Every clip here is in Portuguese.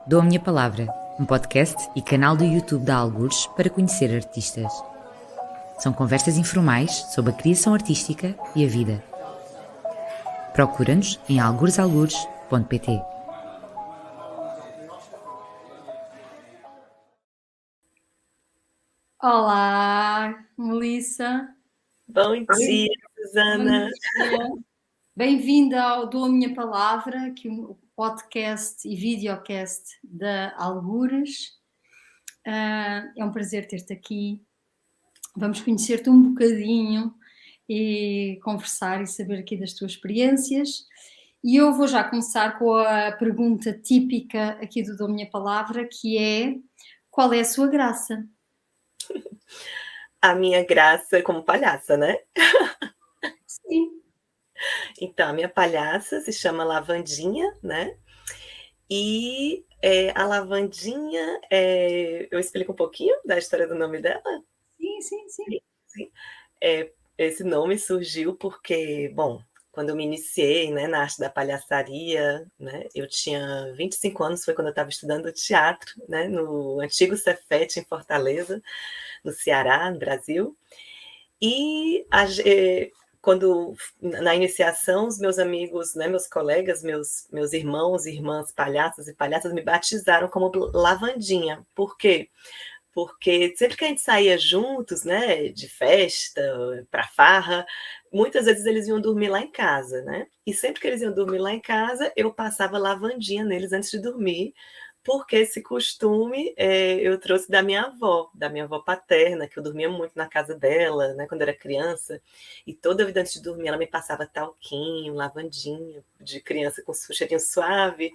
Dou a Minha Palavra, um podcast e canal do YouTube da Algures para conhecer artistas. São conversas informais sobre a criação artística e a vida. Procura-nos em alguresalgures.pt. Olá, Melissa. Bom dia, Susana. Bom dia. Bem-vinda ao Dou a Minha Palavra, aqui o podcast e videocast da Algures. É um prazer ter-te aqui. Vamos conhecer-te um bocadinho e conversar e saber aqui das tuas experiências. E eu vou já começar com a pergunta típica aqui do Dou a Minha Palavra, que é: qual é a sua graça? A minha graça como palhaça, né? Sim. Então, a minha palhaça se chama Lavandinha, né? E a Lavandinha, eu explico um pouquinho da história do nome dela? Sim. Esse nome surgiu porque, bom, quando eu me iniciei, né, na arte da palhaçaria, né, eu tinha 25 anos, foi quando eu estava estudando teatro, né, no antigo Cefet, em Fortaleza, no Ceará, no Brasil. E quando na iniciação, os meus amigos, né, meus colegas, meus irmãos e irmãs palhaços e palhaças me batizaram como Lavandinha. Por quê? Porque sempre que a gente saía juntos, né, de festa, para farra, muitas vezes eles iam dormir lá em casa, né? E sempre que eles iam dormir lá em casa, eu passava lavandinha neles antes de dormir, porque esse costume eu trouxe da minha avó paterna, que eu dormia muito na casa dela, né, quando eu era criança, e toda a vida antes de dormir ela me passava talquinho, lavandinha, de criança com cheirinho suave,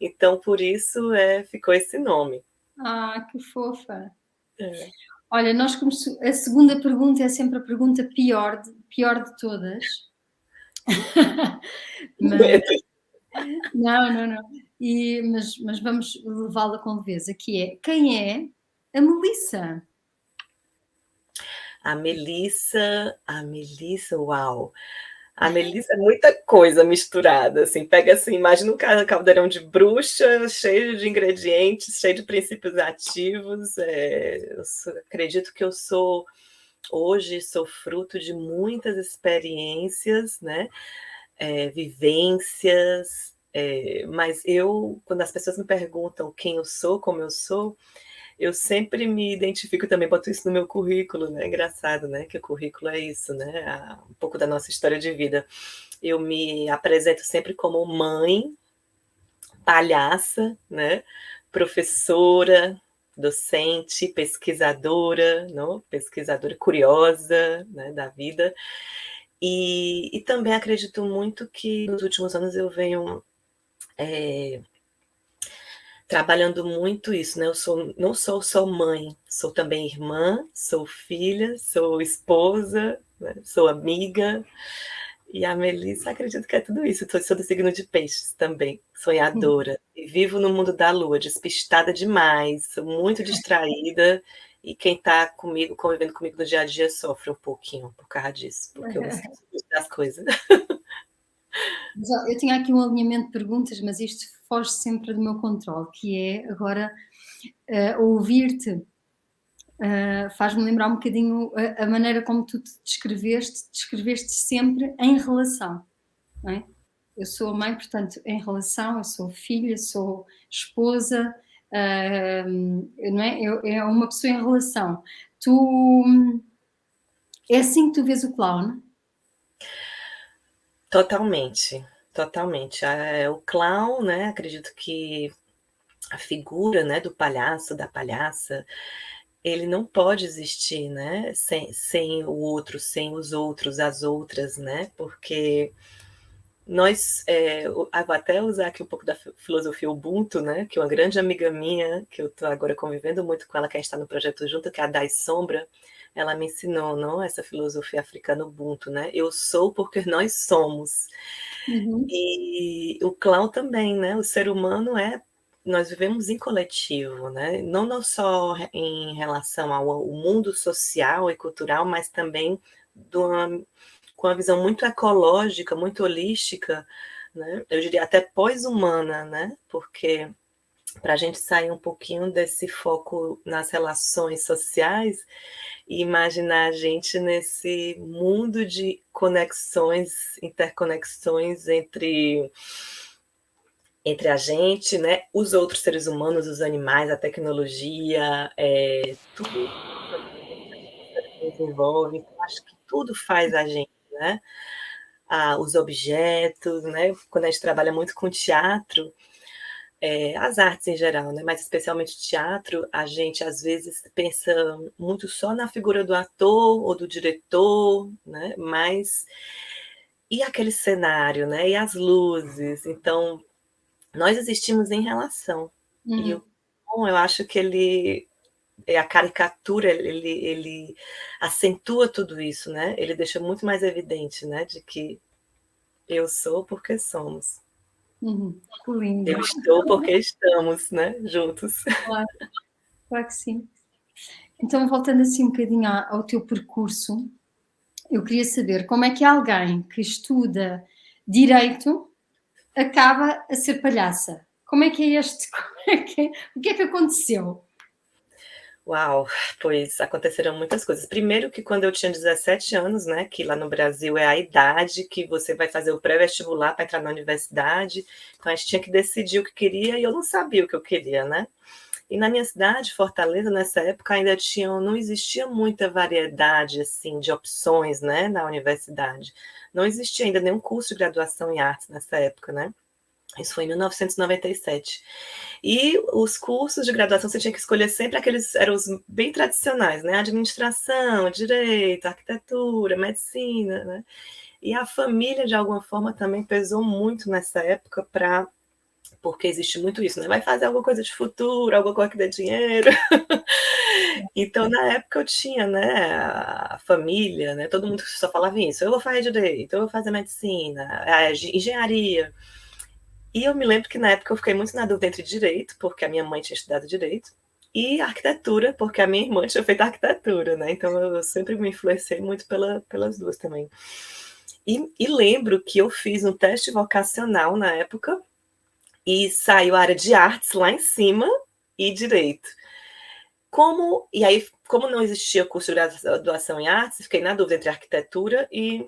então por isso ficou esse nome. Ah, que fofa. É. Olha, a segunda pergunta é sempre a pergunta pior de todas. Mas, não. Mas vamos levá-la com leveza, que é: quem é a Melissa? A Melissa, uau! A Melissa é muita coisa misturada, assim, pega assim, imagina um caldeirão de bruxa, cheio de ingredientes, cheio de princípios ativos. Acredito que hoje sou fruto de muitas experiências, né? Vivências, mas quando as pessoas me perguntam quem eu sou, como eu sempre me identifico também, boto isso no meu currículo, né? Engraçado, né? Que o currículo é isso, né? Um pouco da nossa história de vida. Eu me apresento sempre como mãe, palhaça, né? Professora, docente, pesquisadora, não? Pesquisadora curiosa, né? Da vida. E também acredito muito que nos últimos anos eu venho trabalhando muito isso, né? Não sou só mãe, sou também irmã, sou filha, sou esposa, né? Sou amiga. E a Melissa, acredito que é tudo isso. Sou do signo de peixes também, sonhadora. E vivo no mundo da lua, despistada demais, sou muito distraída. E quem está comigo, convivendo comigo no dia a dia, sofre um pouquinho por causa disso, porque eu me esqueço das coisas. Mas, ó, eu tinha aqui um alinhamento de perguntas, mas isto foge sempre do meu controle, que é agora ouvir-te. Faz-me lembrar um bocadinho a maneira como tu te descreveste sempre em relação, não é? Eu sou mãe, portanto, em relação, eu sou filha, sou esposa, não é? É uma pessoa em relação. É assim que tu vês o clown? Totalmente, totalmente. O clown, né, acredito que a figura, né, do palhaço, da palhaça, ele não pode existir, né, sem o outro, sem os outros, as outras, né, porque nós, vou até usar aqui um pouco da filosofia Ubuntu, né, que uma grande amiga minha, que eu estou agora convivendo muito com ela, que a gente está no projeto junto, que é a Dai Sombra, ela me ensinou, não, essa filosofia africana Ubuntu, né, eu sou porque nós somos. Uhum. E o clown também, né, o ser humano nós vivemos em coletivo, né, não só em relação ao mundo social e cultural, mas também com uma visão muito ecológica, muito holística, né? Eu diria até pós-humana, né? Porque para a gente sair um pouquinho desse foco nas relações sociais e imaginar a gente nesse mundo de conexões, interconexões entre a gente, né, os outros seres humanos, os animais, a tecnologia, tudo que desenvolve. Então, acho que tudo faz a gente, né? Os objetos, né? Quando a gente trabalha muito com teatro, as artes em geral, né? Mas especialmente teatro, a gente às vezes pensa muito só na figura do ator ou do diretor, né? Mas e aquele cenário, né? E as luzes. Então, nós existimos em relação. E o bom, eu acho que a caricatura, ele acentua tudo isso, né? Ele deixa muito mais evidente, né? De que eu sou porque somos. Que lindo. Eu estou porque estamos, né? Juntos. Claro, claro que sim. Então, voltando assim um bocadinho ao teu percurso, eu queria saber como é que alguém que estuda direito acaba a ser palhaça? Como é que é este? O que é que aconteceu? Uau, pois aconteceram muitas coisas. Primeiro que quando eu tinha 17 anos, né, que lá no Brasil é a idade que você vai fazer o pré-vestibular para entrar na universidade, então a gente tinha que decidir o que queria e eu não sabia o que eu queria, né? E na minha cidade, Fortaleza, nessa época ainda não existia muita variedade assim de opções, né, na universidade. Não existia ainda nenhum curso de graduação em artes nessa época, né? Isso foi em 1997. E os cursos de graduação você tinha que escolher sempre aqueles, eram os bem tradicionais, né? Administração, direito, arquitetura, medicina, né? E a família, de alguma forma, também pesou muito nessa época porque existe muito isso, né? Vai fazer alguma coisa de futuro, alguma coisa que dê dinheiro. Então, na época, eu tinha, né, a família, né? Todo mundo só falava isso. Eu vou fazer direito, eu vou fazer medicina, engenharia. E eu me lembro que na época eu fiquei muito na dúvida entre direito, porque a minha mãe tinha estudado direito, e arquitetura, porque a minha irmã tinha feito arquitetura, né? Então eu sempre me influenciei muito pelas duas também. E lembro que eu fiz um teste vocacional na época e saiu a área de artes lá em cima e direito. Como não existia curso de graduação em artes, fiquei na dúvida entre arquitetura e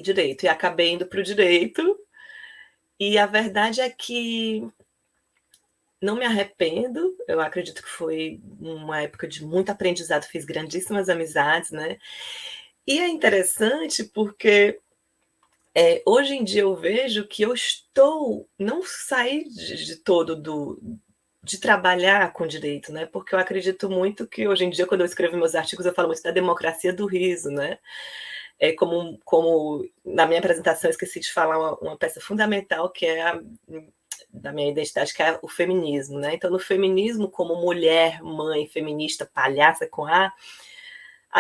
direito. E acabei indo para o direito. E a verdade é que não me arrependo, eu acredito que foi uma época de muito aprendizado, fiz grandíssimas amizades, né? E é interessante porque hoje em dia eu vejo que não saí de todo de trabalhar com direito, né? Porque eu acredito muito que hoje em dia, quando eu escrevo meus artigos, eu falo muito da democracia do riso, né? Como na minha apresentação eu esqueci de falar uma peça fundamental que é da minha identidade, que é o feminismo, né? Então, no feminismo, como mulher, mãe, feminista, palhaça com a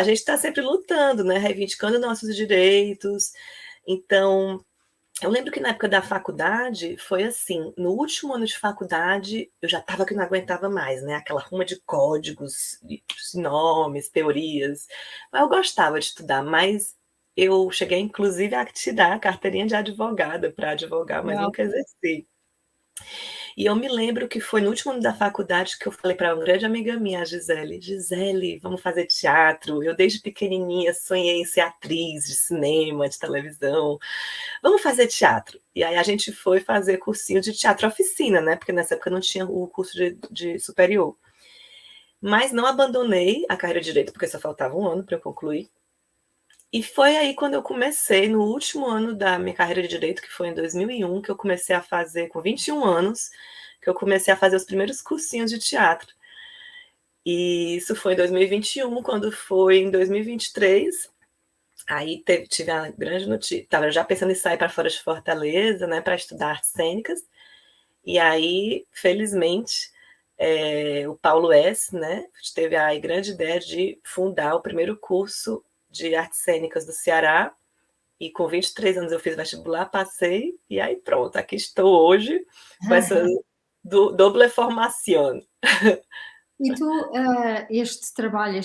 gente está sempre lutando, né? Reivindicando nossos direitos. Então, eu lembro que na época da faculdade foi assim, no último ano de faculdade eu já estava que não aguentava mais, né? Aquela ruma de códigos, nomes, teorias. Mas eu gostava de estudar, mas eu cheguei inclusive a tirar a carteirinha de advogada para advogar, mas Uau. nunca exerci. E eu me lembro que foi no último ano da faculdade que eu falei para uma grande amiga minha, a Gisele: Gisele, vamos fazer teatro. Eu desde pequenininha sonhei em ser atriz de cinema, de televisão. Vamos fazer teatro. E aí a gente foi fazer cursinho de teatro oficina, né? Porque nessa época não tinha o curso de superior. Mas não abandonei a carreira de direito, porque só faltava um ano para eu concluir. E foi aí quando eu comecei, no último ano da minha carreira de direito, que foi em 2001, que eu comecei a fazer, com 21 anos, que eu comecei a fazer os primeiros cursinhos de teatro. E isso foi em 2021, quando foi em 2023, aí tive a grande notícia, estava já pensando em sair para fora de Fortaleza, né, para estudar artes cênicas, e aí, felizmente, o Paulo S., né, teve a grande ideia de fundar o primeiro curso de artes cênicas do Ceará, e com 23 anos eu fiz vestibular, passei, e aí pronto, aqui estou hoje com essa doble formação. E tu, este trabalho, a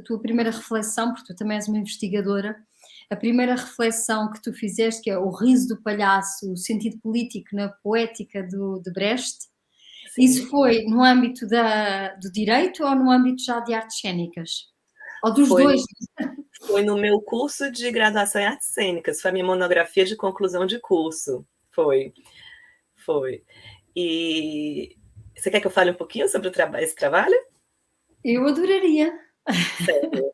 tua primeira reflexão, porque tu também és uma investigadora, a primeira reflexão que tu fizeste, que é o riso do palhaço, o sentido político na poética de Brecht, isso Sim. foi no âmbito do direito ou no âmbito já de artes cênicas? Ou dos Foi dois? Foi no meu curso de graduação em artes cênicas, foi a minha monografia de conclusão de curso. Foi. E você quer que eu fale um pouquinho sobre esse trabalho? Eu adoraria. Sério.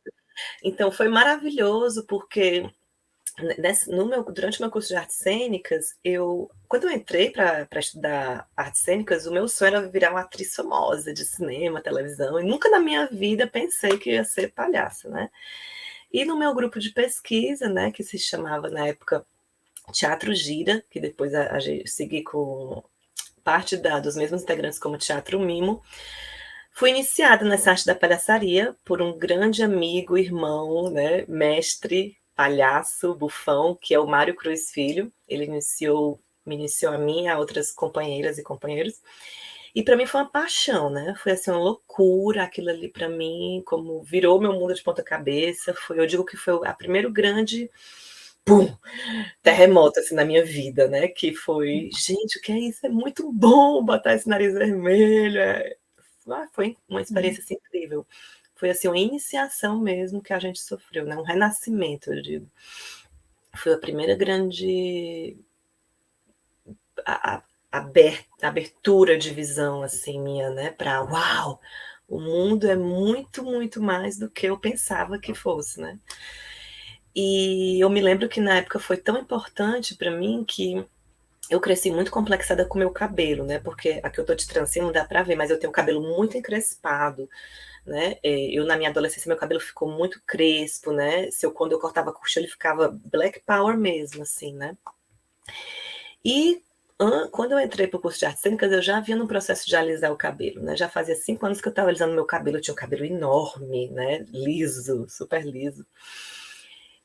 Então, foi maravilhoso, porque durante o meu curso de artes cênicas, quando eu entrei para estudar artes cênicas, o meu sonho era virar uma atriz famosa de cinema, televisão, e nunca na minha vida pensei que ia ser palhaça, né? E no meu grupo de pesquisa, né, que se chamava na época Teatro Gira, que depois a gente segui com parte dos mesmos integrantes como Teatro Mimo, fui iniciada nessa arte da palhaçaria por um grande amigo, irmão, né, mestre, palhaço, bufão, que é o Mário Cruz Filho. Ele me iniciou a mim, a outras companheiras e companheiros. E para mim foi uma paixão, né? Foi assim uma loucura aquilo ali para mim, como virou meu mundo de ponta cabeça. Eu digo que foi a primeiro grande pum, terremoto assim na minha vida, né? Que foi, gente, o que é isso? É muito bom botar esse nariz vermelho. Foi uma experiência assim, incrível. Foi assim uma iniciação mesmo que a gente sofreu, né? Um renascimento, eu digo. Foi a primeira grande abertura de visão assim minha, né? Para uau, o mundo é muito, muito mais do que eu pensava que fosse, né? E eu me lembro que na época foi tão importante para mim que eu cresci muito complexada com o meu cabelo, né? Porque aqui eu tô de trancinha, não dá para ver, mas eu tenho o cabelo muito encrespado, né? Eu na minha adolescência meu cabelo ficou muito crespo, né? Quando eu cortava curto ele ficava black power mesmo, assim, né? E quando eu entrei para o curso de artes cênicas, eu já vinha no processo de alisar o cabelo, né? Já fazia 5 anos que eu estava alisando meu cabelo, eu tinha um cabelo enorme, né? Liso, super liso.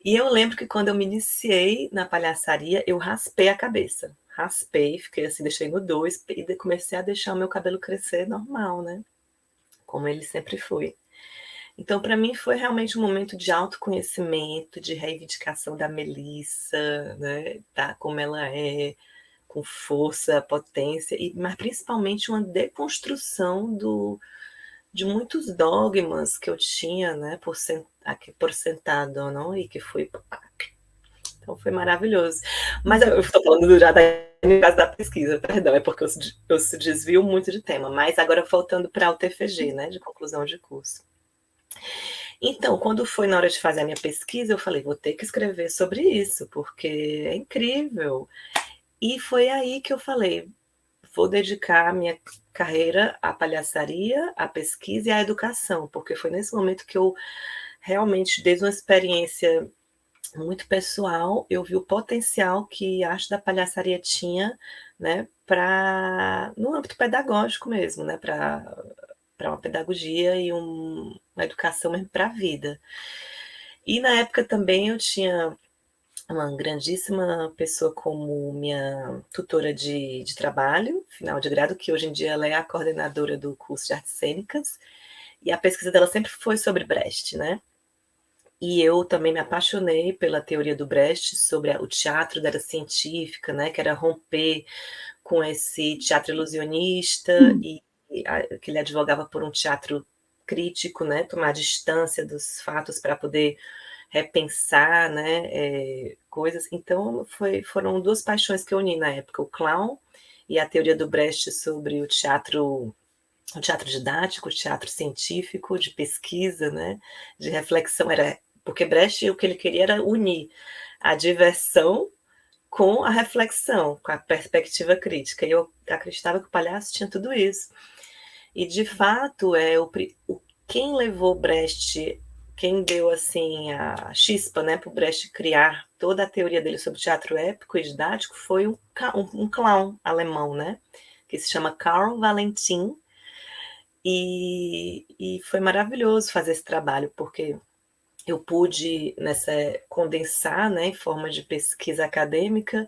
E eu lembro que quando eu me iniciei na palhaçaria, eu raspei a cabeça. Raspei, fiquei assim, deixei no 2 e comecei a deixar o meu cabelo crescer normal, né? Como ele sempre foi. Então, para mim, foi realmente um momento de autoconhecimento, de reivindicação da Melissa, né? Tá como ela é, com força, potência, mas principalmente uma deconstrução de muitos dogmas que eu tinha, né, por sentado, não? E que foi. Então foi maravilhoso. Mas eu estou falando já no caso da pesquisa, perdão, é porque eu se desvio muito de tema. Mas agora voltando para o TFG, né, de conclusão de curso. Então, quando foi na hora de fazer a minha pesquisa, eu falei, vou ter que escrever sobre isso, porque é incrível. E foi aí que eu falei, vou dedicar a minha carreira à palhaçaria, à pesquisa e à educação, porque foi nesse momento que eu realmente, desde uma experiência muito pessoal, eu vi o potencial que a arte da palhaçaria tinha, né, no âmbito pedagógico mesmo, né, para uma pedagogia e uma educação mesmo para a vida. E na época também eu tinha uma grandíssima pessoa como minha tutora de trabalho, final de grado, que hoje em dia ela é a coordenadora do curso de artes cênicas, e a pesquisa dela sempre foi sobre Brecht, né? E eu também me apaixonei pela teoria do Brecht sobre o teatro da era científica, né? Que era romper com esse teatro ilusionista que ele advogava por um teatro crítico, né? Tomar distância dos fatos para poder repensar, né, coisas. Então, foram duas paixões que eu uni na época, o clown e a teoria do Brecht sobre o teatro didático, o teatro científico, de pesquisa, né, de reflexão. Porque Brecht, o que ele queria era unir a diversão com a reflexão, com a perspectiva crítica. E eu acreditava que o palhaço tinha tudo isso. E, de fato, quem levou Brecht, quem deu assim a chispa, né, para o Brecht criar toda a teoria dele sobre teatro épico e didático foi um clown alemão, né, que se chama Karl Valentin. E foi maravilhoso fazer esse trabalho, porque eu pude condensar, né, em forma de pesquisa acadêmica,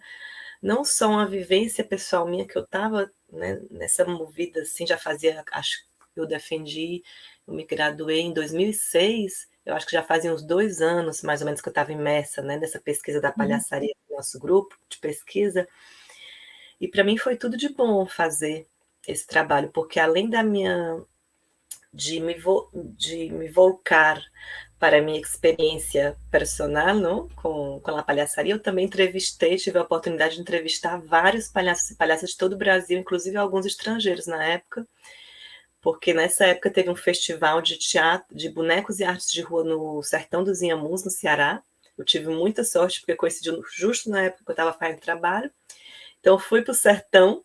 não só uma vivência pessoal minha, que eu estava, né, nessa movida, assim, já fazia, acho que eu me graduei em 2006, eu acho que já fazia uns 2 anos, mais ou menos, que eu estava imersa, né, nessa pesquisa da palhaçaria do nosso grupo de pesquisa, e para mim foi tudo de bom fazer esse trabalho, porque além da minha de me volcar para a minha experiência personal, não? Com a palhaçaria, eu também tive a oportunidade de entrevistar vários palhaços e palhaças de todo o Brasil, inclusive alguns estrangeiros na época, porque nessa época teve um festival de teatro, de bonecos e artes de rua no Sertão dos Inhamuns, no Ceará. Eu tive muita sorte, porque coincidiu justo na época que eu estava fazendo trabalho. Então, fui para o Sertão,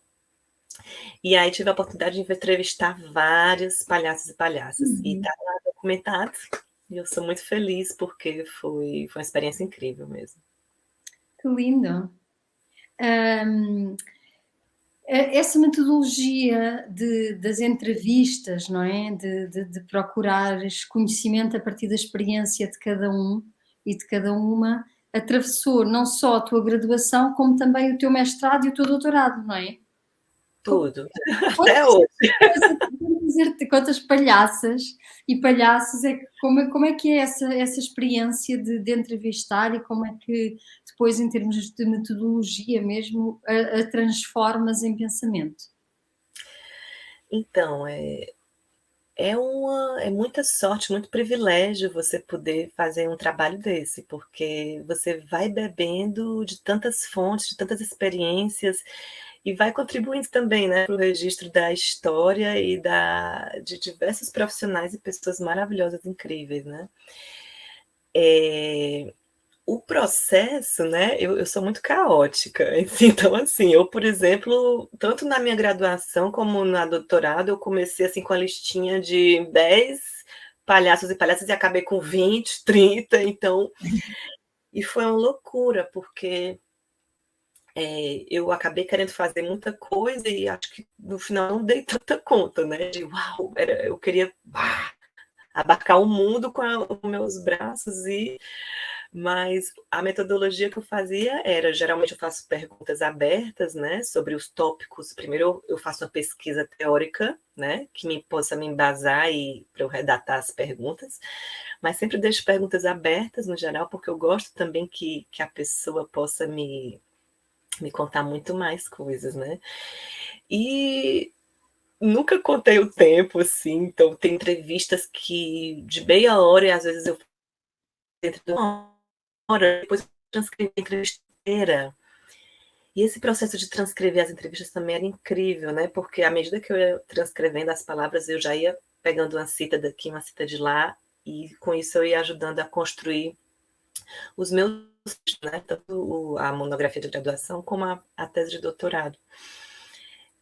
e aí tive a oportunidade de entrevistar vários palhaços e palhaças. E está lá documentado. E eu sou muito feliz, porque foi uma experiência incrível mesmo. Que lindo! Essa metodologia das entrevistas, não é? De procurares conhecimento a partir da experiência de cada um e de cada uma, atravessou não só a tua graduação, como também o teu mestrado e o teu doutorado, não é? Tudo, até hoje. Dizer-te quantas palhaças e palhaços como é que é essa experiência de entrevistar, e como é que depois, em termos de metodologia mesmo, a transformas em pensamento? Então, é muita sorte, muito privilégio você poder fazer um trabalho desse, porque você vai bebendo de tantas fontes, de tantas experiências, e vai contribuindo também, né, para o registro da história e de diversos profissionais e pessoas maravilhosas, incríveis, né? O processo, né, eu sou muito caótica, então, assim, eu, por exemplo, tanto na minha graduação como na doutorado, eu comecei, assim, com a listinha de 10 palhaços e palhaças e acabei com 20, 30, então, e foi uma loucura, porque eu acabei querendo fazer muita coisa e acho que no final não dei tanta conta, né, de uau, eu queria abarcar o mundo com meus braços, mas a metodologia que eu fazia era, geralmente eu faço perguntas abertas, né, sobre os tópicos. Primeiro eu faço uma pesquisa teórica, né, que possa me embasar e para eu redatar as perguntas, mas sempre deixo perguntas abertas no geral, porque eu gosto também que a pessoa possa me contar muito mais coisas, né. E nunca contei o tempo, assim, então tem entrevistas que de meia hora e às vezes eu dentro de uma hora, depois eu transcrevi a entrevista inteira. E esse processo de transcrever as entrevistas também era incrível, né, porque à medida que eu ia transcrevendo as palavras, eu já ia pegando uma cita daqui, uma cita de lá, e com isso eu ia ajudando a construir os meus, né, tanto a monografia de graduação como a tese de doutorado.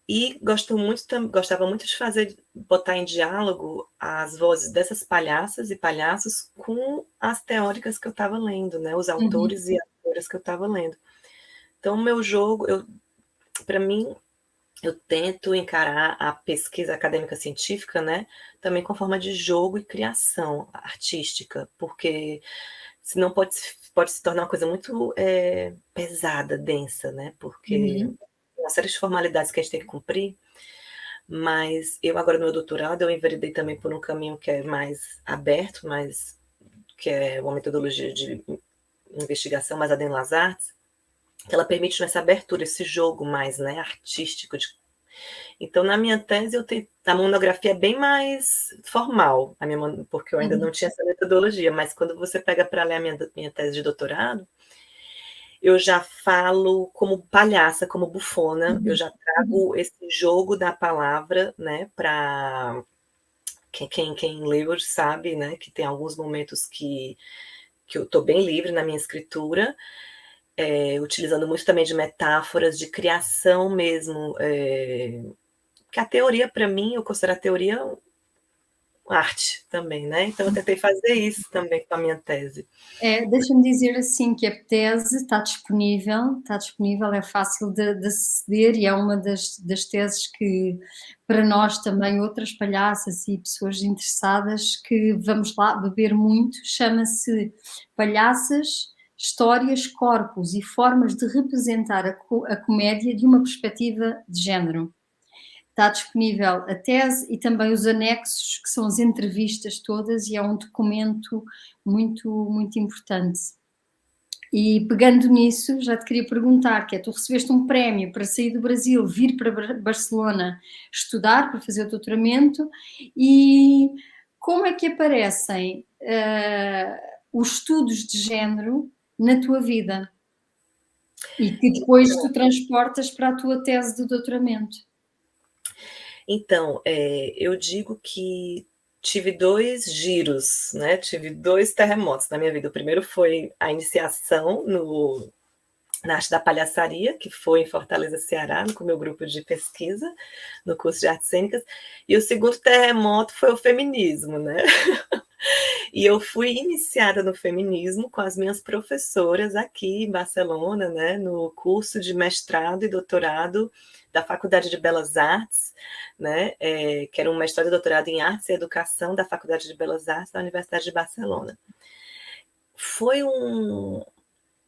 E gostava muito de botar em diálogo as vozes dessas palhaças e palhaços com as teóricas que eu estava lendo, né, os autores e autoras que eu estava lendo. Então, o meu jogo, para mim, eu tento encarar a pesquisa acadêmica científica, né, também com forma de jogo e criação artística, porque senão pode se tornar uma coisa muito pesada, densa, né, porque uma série de formalidades que a gente tem que cumprir, mas eu agora no meu doutorado, eu enveredei também por um caminho que é mais aberto, que é uma metodologia de investigação baseada em las artes, que ela permite essa abertura, esse jogo mais, né, artístico. Então, na minha tese, a monografia é bem mais formal, porque eu ainda não tinha essa metodologia, mas quando você pega para ler a minha tese de doutorado, eu já falo como palhaça, como bufona, eu já trago esse jogo da palavra, né, para quem lê hoje sabe, né, que tem alguns momentos que eu estou bem livre na minha escritura, utilizando muito também de metáforas, de criação mesmo, que a teoria, para mim, eu considero a teoria arte também, né? Então eu tentei fazer isso também com a minha tese. Deixa-me dizer assim que a tese está disponível, é fácil de aceder, e é uma das teses que, para nós também, outras palhaças e pessoas interessadas, que vamos lá beber muito, chama-se Palhaças, Histórias, Corpos e Formas de Representar a Comédia de uma Perspectiva de Género. está disponível a tese e também os anexos, que são as entrevistas todas, e é um documento muito, muito importante. E pegando nisso, já te queria perguntar, que é, tu recebeste um prémio para sair do Brasil, vir para Barcelona estudar, para fazer o doutoramento, e como é que aparecem os estudos de género na tua vida? E que depois tu transportas para a tua tese de doutoramento. Então, eu digo que tive 2 giros, né, tive 2 terremotos na minha vida. O primeiro foi a iniciação na arte da palhaçaria, que foi em Fortaleza, Ceará, com o meu grupo de pesquisa, no curso de artes cênicas, e o segundo terremoto foi o feminismo, né. E eu fui iniciada no feminismo com as minhas professoras aqui em Barcelona, né, no curso de mestrado e doutorado da Faculdade de Belas Artes, né, que era um mestrado e doutorado em Artes e Educação da Faculdade de Belas Artes da Universidade de Barcelona. Foi um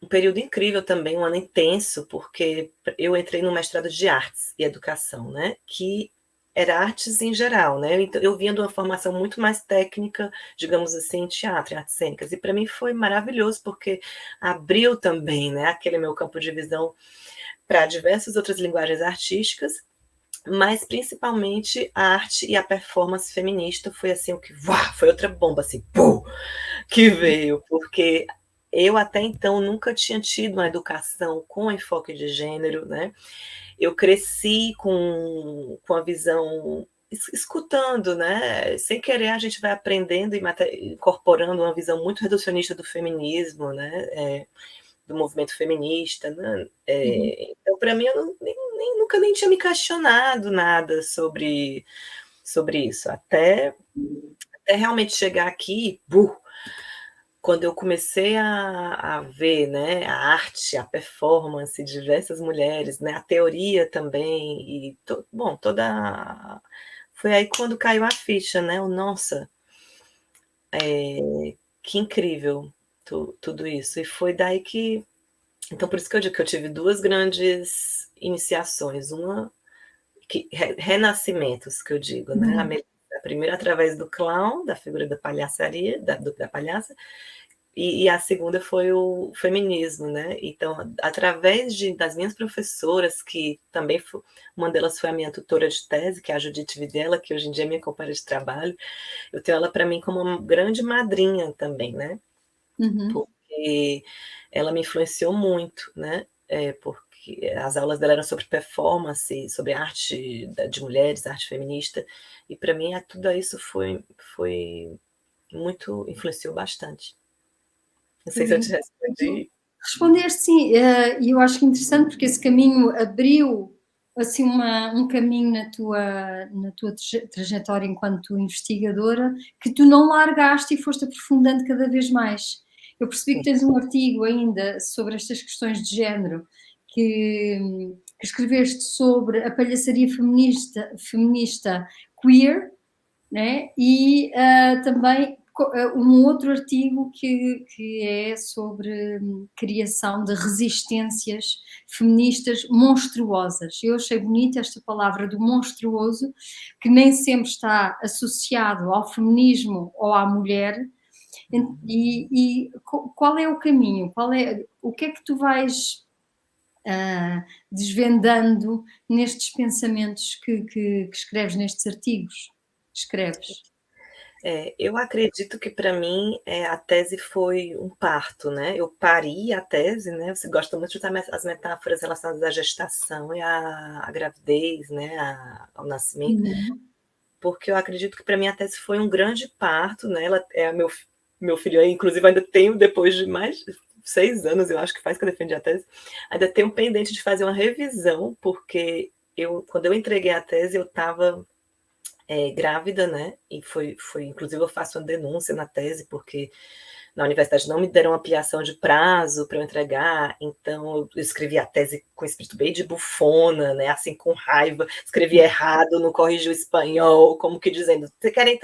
período incrível também, um ano intenso, porque eu entrei no mestrado de Artes e Educação, né, que era artes em geral, né, então eu vinha de uma formação muito mais técnica, digamos assim, em teatro, em artes cênicas, e para mim foi maravilhoso, porque abriu também, né, aquele meu campo de visão para diversas outras linguagens artísticas, mas principalmente a arte e a performance feminista foi assim o que foi outra bomba assim, pum, que veio, porque eu até então nunca tinha tido uma educação com enfoque de gênero, né? Eu cresci com a visão escutando, né? Sem querer a gente vai aprendendo e incorporando uma visão muito reducionista do feminismo, né? Do movimento feminista, né? Então, para mim, eu nunca nem tinha me questionado nada sobre isso, até realmente chegar aqui, quando eu comecei a ver, né, a arte, a performance de diversas mulheres, né, a teoria também, e bom, foi aí quando caiu a ficha, né, nossa, que incrível tudo isso, e foi daí que então, por isso que eu digo que eu tive 2 grandes iniciações, uma que renascimentos, que eu digo, né, a primeira através do clown, da figura da palhaçaria, da palhaça, e a segunda foi o feminismo, né, então, através das minhas professoras, que também uma delas foi a minha tutora de tese, que é a Judith Videla, que hoje em dia é minha companheira de trabalho, eu tenho ela para mim como uma grande madrinha também, né, porque ela me influenciou muito, né, porque as aulas dela eram sobre performance, sobre arte de mulheres, arte feminista, e para mim tudo isso foi muito, influenciou bastante. Não sei se eu te respondi. Respondeste sim, e eu acho interessante porque esse caminho abriu assim um caminho na tua trajetória enquanto investigadora, que tu não largaste e foste aprofundando cada vez mais. Eu percebi que tens um artigo ainda sobre estas questões de género, que escreveste sobre a palhaçaria feminista queer, né? E também um outro artigo que é sobre criação de resistências feministas monstruosas. Eu achei bonita esta palavra do monstruoso, que nem sempre está associado ao feminismo ou à mulher. E qual é o caminho? O que é que tu vais desvendando nestes pensamentos que escreves nestes artigos? Escreves. Eu acredito que para mim, a tese foi um parto, né, eu pari a tese, né, você gosta muito de usar as metáforas relacionadas à gestação e à gravidez, né, ao nascimento, porque eu acredito que para mim a tese foi um grande parto, né, ela é meu filho aí, inclusive ainda tenho, depois de mais de 6 anos, eu acho que faz que eu defendi a tese, ainda tenho pendente de fazer uma revisão, porque quando eu entreguei a tese eu estava grávida, né? E foi, inclusive, eu faço uma denúncia na tese, porque na universidade não me deram ampliação de prazo para eu entregar, então eu escrevi a tese com espírito bem de bufona, né? Assim, com raiva, escrevi errado, não corrigi o espanhol, como que dizendo, você querem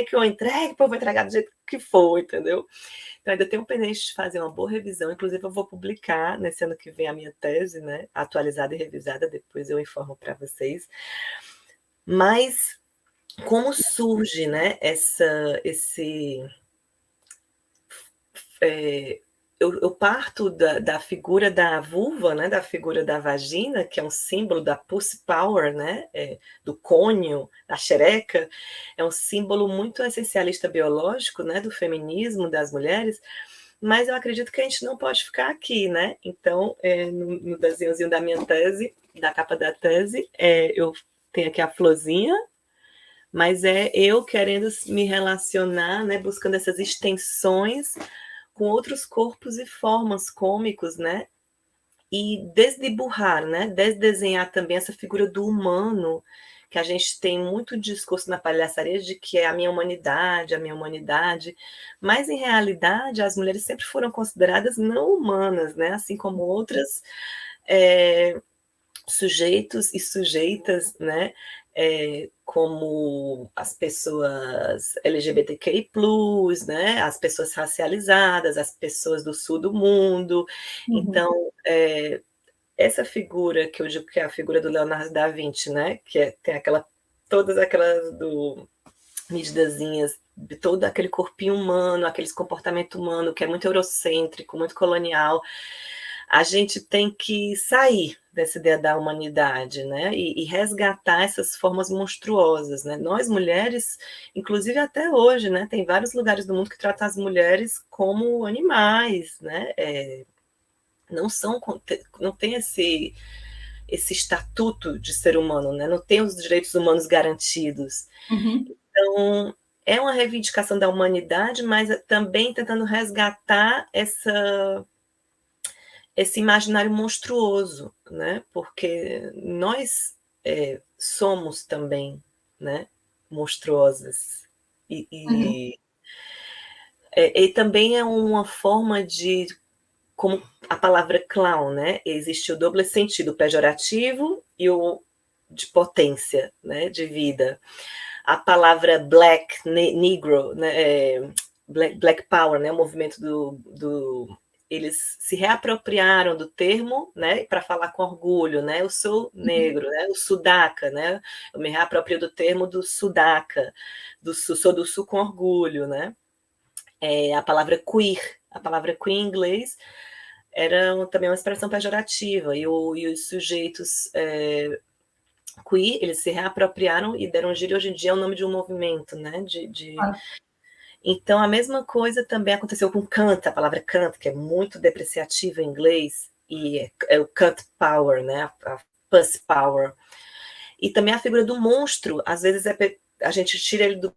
que eu entregue? Pô, eu vou entregar do jeito que for, entendeu? Então, ainda tenho pendente de fazer uma boa revisão, inclusive eu vou publicar nesse ano que vem a minha tese, né? Atualizada e revisada, depois eu informo para vocês. Mas como surge, né, eu parto da figura da vulva, né, da figura da vagina, que é um símbolo da pussy power, né, do cônio, da xereca, é um símbolo muito essencialista biológico, né, do feminismo das mulheres, mas eu acredito que a gente não pode ficar aqui, né? Então, no desenhozinho da minha tese, da capa da tese, eu tenho aqui a florzinha, mas é eu querendo me relacionar, né, buscando essas extensões com outros corpos e formas cômicos, né? E desdibujar, né? Desdesenhar também essa figura do humano, que a gente tem muito discurso na palhaçaria de que é a minha humanidade, mas em realidade as mulheres sempre foram consideradas não humanas, né? Assim como outras sujeitos e sujeitas, né? Como as pessoas LGBTQI+, né? As pessoas racializadas, as pessoas do sul do mundo. Então, essa figura que eu digo que é a figura do Leonardo da Vinci, né? Que tem todas aquelas medidazinhas, de todo aquele corpinho humano, aquele comportamento humano que é muito eurocêntrico, muito colonial. A gente tem que sair dessa ideia da humanidade, né? E resgatar essas formas monstruosas, né? Nós, mulheres, inclusive até hoje, né? Tem vários lugares do mundo que tratam as mulheres como animais, né? Não tem esse estatuto de ser humano, né? Não tem os direitos humanos garantidos. Então, é uma reivindicação da humanidade, mas também tentando resgatar esse imaginário monstruoso, né? Porque nós somos também, né, monstruosas. E também é uma forma de, como a palavra clown, né? Existe o duplo sentido, o pejorativo e o de potência, né, de vida. A palavra black, negro, né, black power, né, o movimento eles se reapropriaram do termo, né, para falar com orgulho, né? Eu sou negro, né? O sudaca, né? Eu me reaproprio do termo do sudaca, sou do sul com orgulho, né? A palavra queer em inglês era também uma expressão pejorativa, e os sujeitos queer, eles se reapropriaram e deram gíria, hoje em dia é o nome de um movimento, né? Então, a mesma coisa também aconteceu com Kant, a palavra Kant, que é muito depreciativa em inglês, e é o Kant Power, né? A Puss Power. E também a figura do monstro, às vezes a gente tira ele do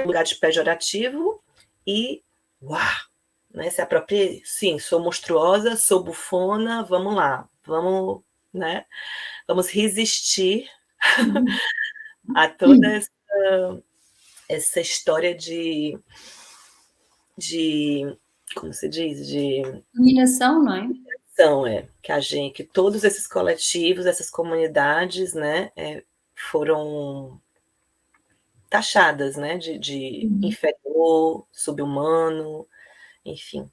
lugar de pejorativo e uau, né? Se apropria, sim, sou monstruosa, sou bufona, vamos lá, né? Vamos resistir a toda essa história de como se diz? De dominação, não é? Que todos esses coletivos, essas comunidades, né, foram taxadas, né, de inferior, subhumano, enfim.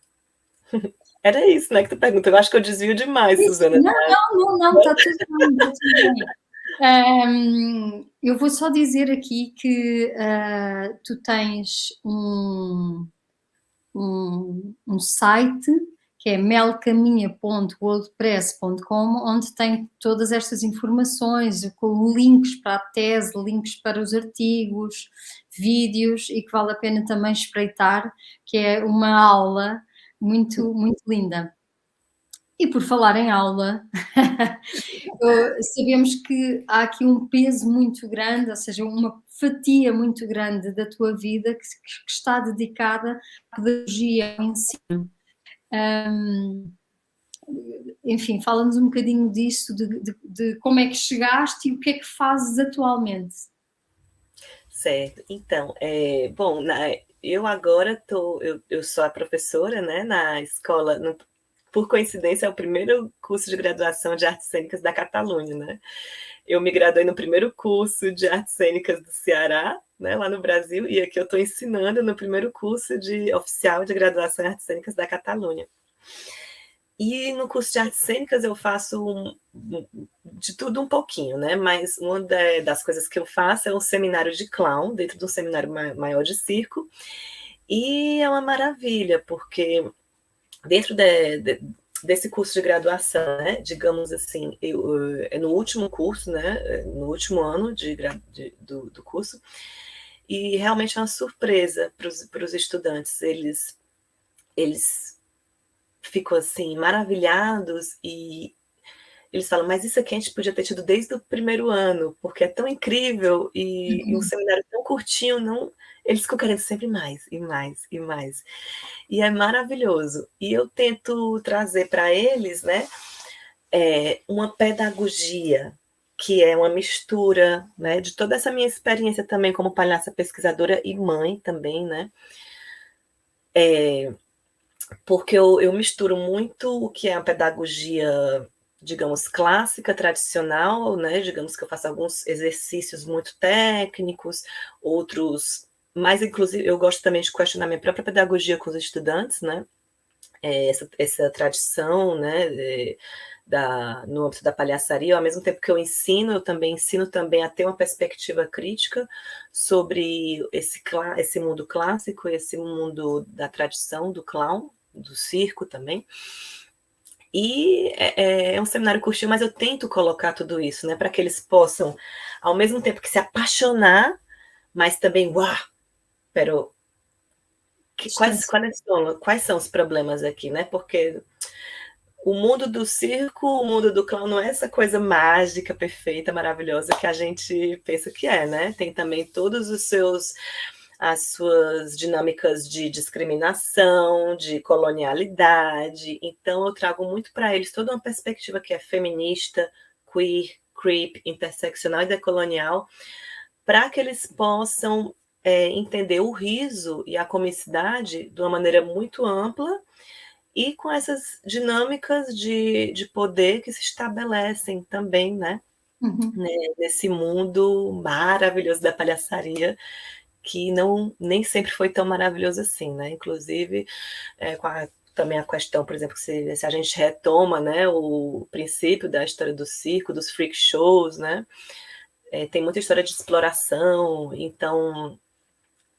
Era isso, né, que tu pergunta. Eu acho que eu desvio demais, Suzana. Não, está tudo bem, está tudo bem. Eu vou só dizer aqui que tu tens um site que é melcaminha.wordpress.com, onde tem todas estas informações, com links para a tese, links para os artigos, vídeos, e que vale a pena também espreitar, que é uma aula muito, muito linda. E por falar em aula, sabemos que há aqui um peso muito grande, ou seja, uma fatia muito grande da tua vida que está dedicada à pedagogia, ao ensino. Enfim, fala-nos um bocadinho disso, de como é que chegaste e o que é que fazes atualmente. Certo. Então, bom, eu agora eu sou a professora, né, na escola, por coincidência, é o primeiro curso de graduação de artes cênicas da Catalunha, né? Eu me graduei no primeiro curso de artes cênicas do Ceará, né, lá no Brasil, e aqui eu estou ensinando no primeiro curso oficial de graduação em artes cênicas da Catalunha. E no curso de artes cênicas eu faço de tudo um pouquinho, né? Mas uma das coisas que eu faço é um seminário de clown, dentro de um seminário maior de circo. E é uma maravilha, porque dentro desse curso de graduação, né, digamos assim, é no último curso, né, no último ano do curso, e realmente é uma surpresa para os estudantes. Eles ficam assim maravilhados e eles falam, mas isso aqui a gente podia ter tido desde o primeiro ano, porque é tão incrível e um seminário tão curtinho, não, eles ficam querendo sempre mais e mais e mais. E é maravilhoso. E eu tento trazer para eles, né, uma pedagogia que é uma mistura, né, de toda essa minha experiência também como palhaça pesquisadora e mãe também, né, porque eu misturo muito o que é a pedagogia, digamos, clássica, tradicional, né, digamos que eu faço alguns exercícios muito técnicos, outros, mas inclusive eu gosto também de questionar minha própria pedagogia com os estudantes, né, essa tradição, né, no âmbito da palhaçaria, ao mesmo tempo que eu ensino, eu também ensino também a ter uma perspectiva crítica sobre esse mundo clássico, esse mundo da tradição do clown, do circo também. E é um seminário curtinho, mas eu tento colocar tudo isso, né, para que eles possam, ao mesmo tempo que se apaixonar, mas também, uau, pero quais são os problemas aqui, né? Porque o mundo do circo, o mundo do clown não é essa coisa mágica, perfeita, maravilhosa que a gente pensa que é, né? Tem também todos as suas dinâmicas de discriminação, de colonialidade. Então eu trago muito para eles toda uma perspectiva que é feminista, queer, creep, interseccional e decolonial, para que eles possam entender o riso e a comicidade de uma maneira muito ampla e com essas dinâmicas de poder que se estabelecem também, né? Nesse mundo maravilhoso da palhaçaria, que nem sempre foi tão maravilhoso assim, né? Inclusive, também a questão, por exemplo, se a gente retoma, né, o princípio da história do circo, dos freak shows, né? Tem muita história de exploração, então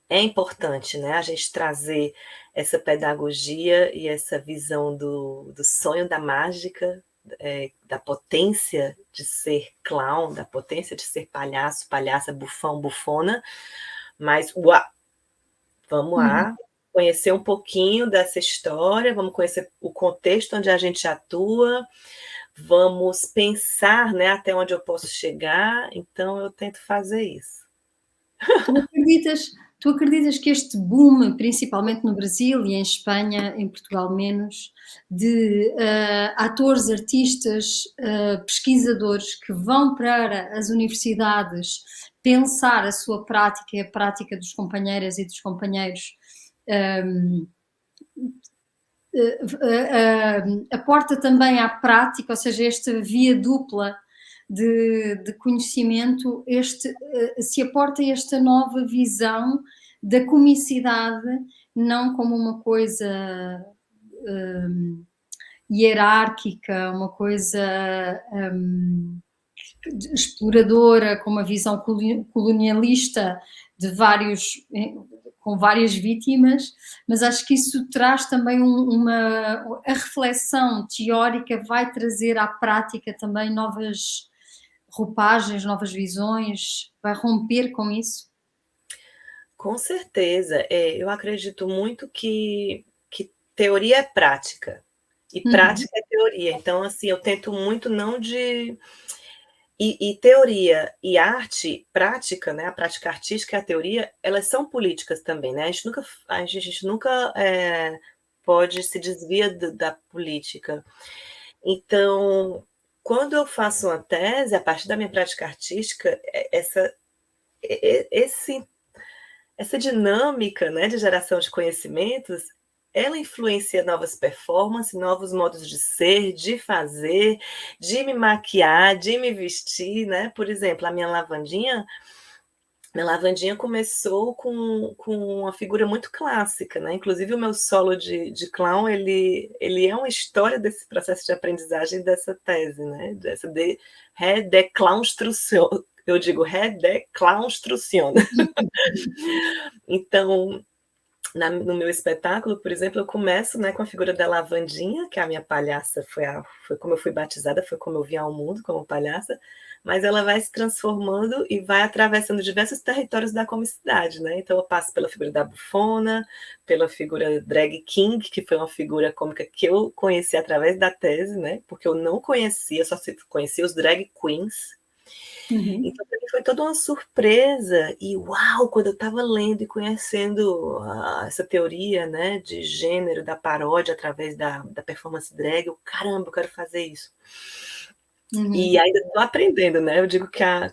é importante, né, a gente trazer essa pedagogia e essa visão do sonho da mágica, da potência de ser clown, da potência de ser palhaço, palhaça, bufão, bufona, mas vamos lá conhecer um pouquinho dessa história, vamos conhecer o contexto onde a gente atua, vamos pensar, né, até onde eu posso chegar, então eu tento fazer isso. Tu acreditas que este boom, principalmente no Brasil e em Espanha, em Portugal menos, de atores, artistas, pesquisadores que vão para as universidades pensar a sua prática e a prática dos companheiras e dos companheiros, aporta também à prática, ou seja, esta via dupla de conhecimento, se aporta esta nova visão da comicidade, não como uma coisa hierárquica, uma coisa exploradora, com uma visão colonialista de com várias vítimas, mas acho que isso traz também a reflexão teórica vai trazer à prática também novas roupagens, novas visões, vai romper com isso? Com certeza, eu acredito muito que teoria é prática, e prática é teoria, então, assim, eu tento muito não de... E teoria e arte prática, né, a prática artística e a teoria, elas são políticas também, né, a gente nunca pode se desvia da política. Então, quando eu faço uma tese, a partir da minha prática artística, essa dinâmica, né, de geração de conhecimentos, ela influencia novas performances, novos modos de ser, de fazer, de me maquiar, de me vestir, né? Por exemplo, a minha lavandinha, Na Lavandinha começou com uma figura muito clássica, né? Inclusive o meu solo de clown, ele é uma história desse processo de aprendizagem dessa tese, né? Dessa de redeclaunstrução, eu digo redeclaunstrução. Então, no meu espetáculo, por exemplo, eu começo, né, com a figura da Lavandinha, que é a minha palhaça, foi como eu fui batizada, foi como eu vim ao mundo como palhaça, mas ela vai se transformando e vai atravessando diversos territórios da comicidade, né? Então eu passo pela figura da bufona, pela figura drag king, que foi uma figura cômica que eu conheci através da tese, né? Porque eu não conhecia, só conhecia os drag queens. Uhum. Então, para mim foi toda uma surpresa, e uau, quando eu estava lendo e conhecendo essa teoria, né, de gênero, da paródia através da performance drag, eu, caramba, eu quero fazer isso. Uhum. E ainda estou aprendendo, né? Eu digo que a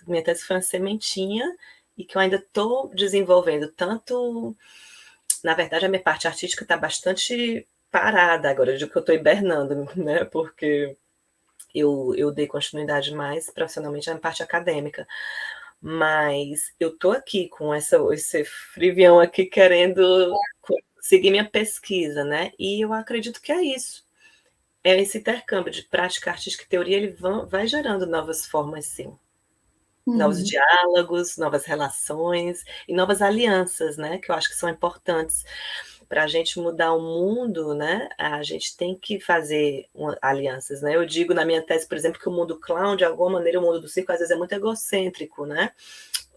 minha tese foi uma sementinha e que eu ainda estou desenvolvendo. Tanto, na verdade, a minha parte artística está bastante parada agora, eu digo que eu estou hibernando, né? Porque eu dei continuidade mais profissionalmente na parte acadêmica. Mas eu estou aqui com esse frivião aqui querendo seguir minha pesquisa, né? E eu acredito que é isso. É esse intercâmbio de prática artística e teoria, ele vai gerando novas formas, sim. Novos Uhum. diálogos, novas relações e novas alianças, né? Que eu acho que são importantes para a gente mudar o mundo, né? A gente tem que fazer alianças, né? Eu digo na minha tese, por exemplo, que o mundo clown, de alguma maneira, o mundo do circo, às vezes é muito egocêntrico, né?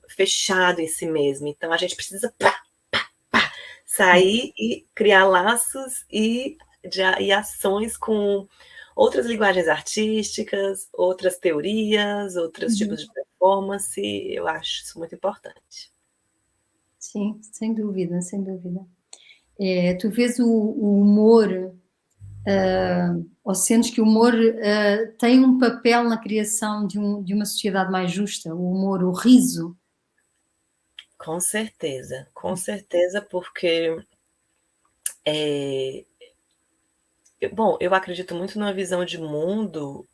Fechado em si mesmo. Então a gente precisa sair e criar laços e ações com outras linguagens artísticas, outras teorias, outros Uhum. tipos de performance. Eu acho isso muito importante. Sim, sem dúvida, sem dúvida. Tu vês o humor, ou sentes que o humor tem um papel na criação de uma sociedade mais justa? O humor, o riso? Com certeza, porque bom, eu acredito muito numa visão de mundo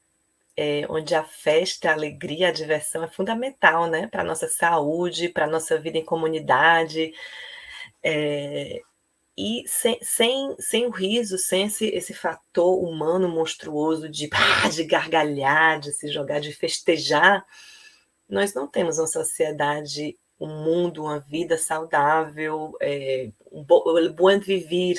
onde a festa, a alegria, a diversão é fundamental, né, para a nossa saúde, para a nossa vida em comunidade. E sem o riso, sem esse fator humano monstruoso de gargalhar, de se jogar, de festejar, nós não temos uma sociedade, um mundo, uma vida saudável, um bom viver,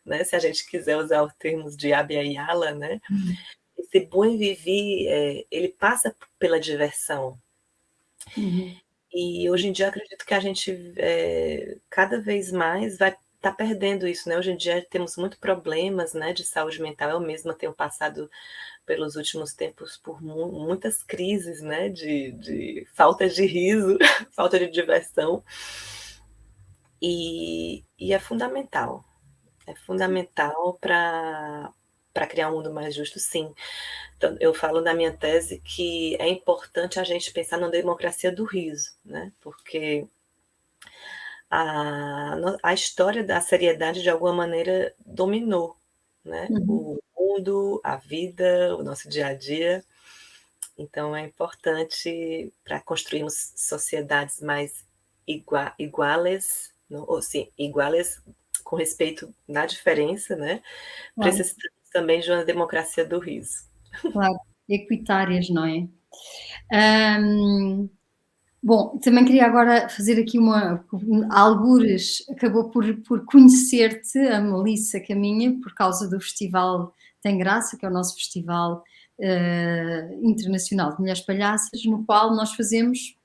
né? Se a gente quiser usar os termos de Abya Yala, né? Uhum. Esse bom viver, ele passa pela diversão. Uhum. E hoje em dia acredito que a gente cada vez mais vai estar perdendo isso, né? Hoje em dia temos muitos problemas, né, de saúde mental. Eu mesma tenho passado pelos últimos tempos por muitas crises, né, de falta de riso, falta de diversão. E é fundamental para criar um mundo mais justo, sim. Então, eu falo na minha tese que é importante a gente pensar na democracia do riso, né? Porque a história da seriedade, de alguma maneira, dominou, né? Uhum. O mundo, a vida, o nosso dia a dia. Então, é importante para construirmos sociedades mais iguales, não, ou sim, iguales com respeito na diferença, né? Claro, Precisamos também de uma democracia do riso. claro. Equitárias, não é? Hum, Bom, também queria agora fazer aqui algures, acabou por conhecer-te, a Melissa Caminha, por causa do Festival Tem Graça, que é o nosso festival internacional de mulheres palhaças, no qual nós fazemos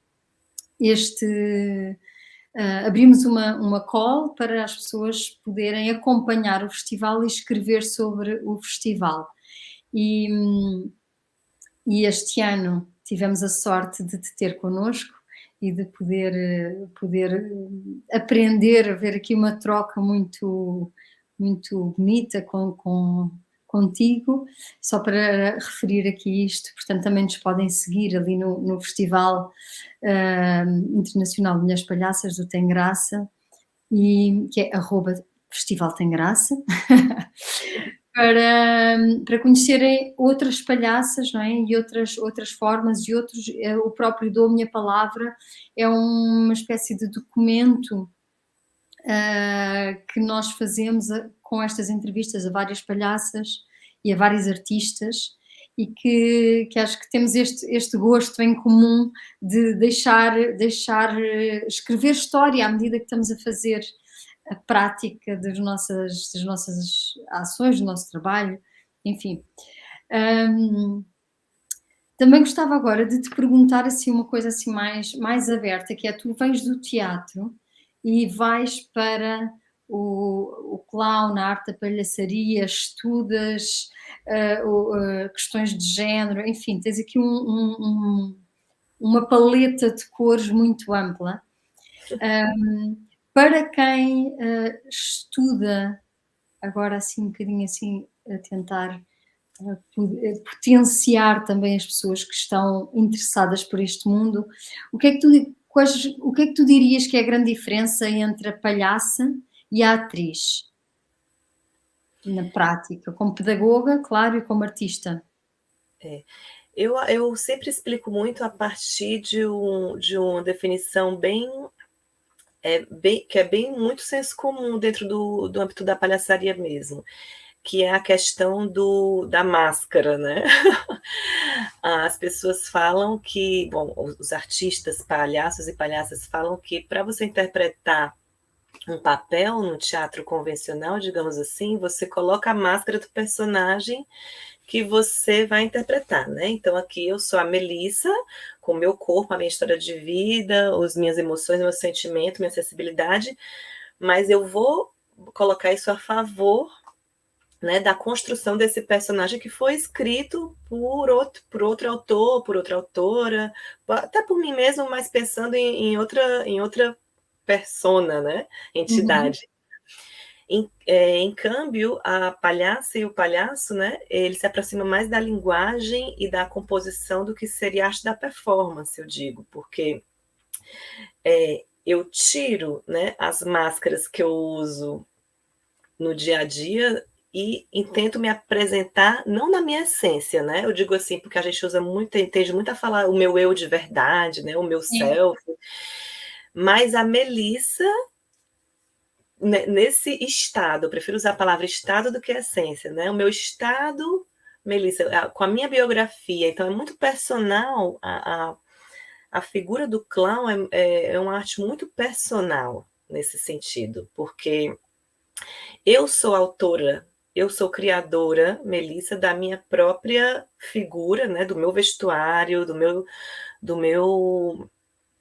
abrimos uma call para as pessoas poderem acompanhar o festival e escrever sobre o festival. E, e este ano tivemos a sorte de te ter connosco e de poder aprender, a ver aqui uma troca muito bonita contigo. Só para referir aqui isto, portanto, também nos podem seguir ali no Festival Internacional de Mulheres Palhaças do Tem Graça, e que é @Festival Tem Graça. para conhecerem outras palhaças, não é? E outras formas e outros. O próprio Dou a Minha Palavra é uma espécie de documento que nós fazemos com estas entrevistas a várias palhaças e a vários artistas, e que acho que temos este gosto em comum de deixar escrever história à medida que estamos a fazer a prática das nossas ações, do nosso trabalho, enfim. Também gostava agora de te perguntar assim uma coisa assim mais aberta, que é: tu vens do teatro e vais para o clown, a arte da palhaçaria, estudas questões de género, enfim, tens aqui uma paleta de cores muito ampla. Para quem estuda, agora assim um bocadinho assim a tentar potenciar também as pessoas que estão interessadas por este mundo, o que é que tu dirias que é a grande diferença entre a palhaça e a atriz? Na prática, como pedagoga, claro, e como artista. Eu sempre explico muito a partir de uma definição que é bem muito senso comum dentro do âmbito da palhaçaria mesmo, que é a questão da máscara, né? As pessoas falam que, bom, os artistas, palhaços e palhaças falam que para você interpretar um papel no teatro convencional, digamos assim, você coloca a máscara do personagem que você vai interpretar, né? Então aqui eu sou a Melissa, com o meu corpo, a minha história de vida, as minhas emoções, meu sentimento, minha sensibilidade, mas eu vou colocar isso a favor, né, da construção desse personagem que foi escrito por outro autor, por outra autora, até por mim mesmo, mas pensando em outra persona, né, entidade. Em câmbio, a palhaça e o palhaço, né, ele se aproxima mais da linguagem e da composição do que seria a arte da performance, eu digo, porque eu tiro, né, as máscaras que eu uso no dia a dia e tento me apresentar não na minha essência, né? Eu digo assim, porque a gente usa muito, tende muito a falar o meu eu de verdade, né? O meu self, mas a Melissa, nesse estado, eu prefiro usar a palavra estado do que essência, né? O meu estado, Melissa, com a minha biografia, então é muito personal, a figura do clown é uma arte muito personal nesse sentido, porque eu sou autora, eu sou criadora, Melissa, da minha própria figura, né, do meu vestuário,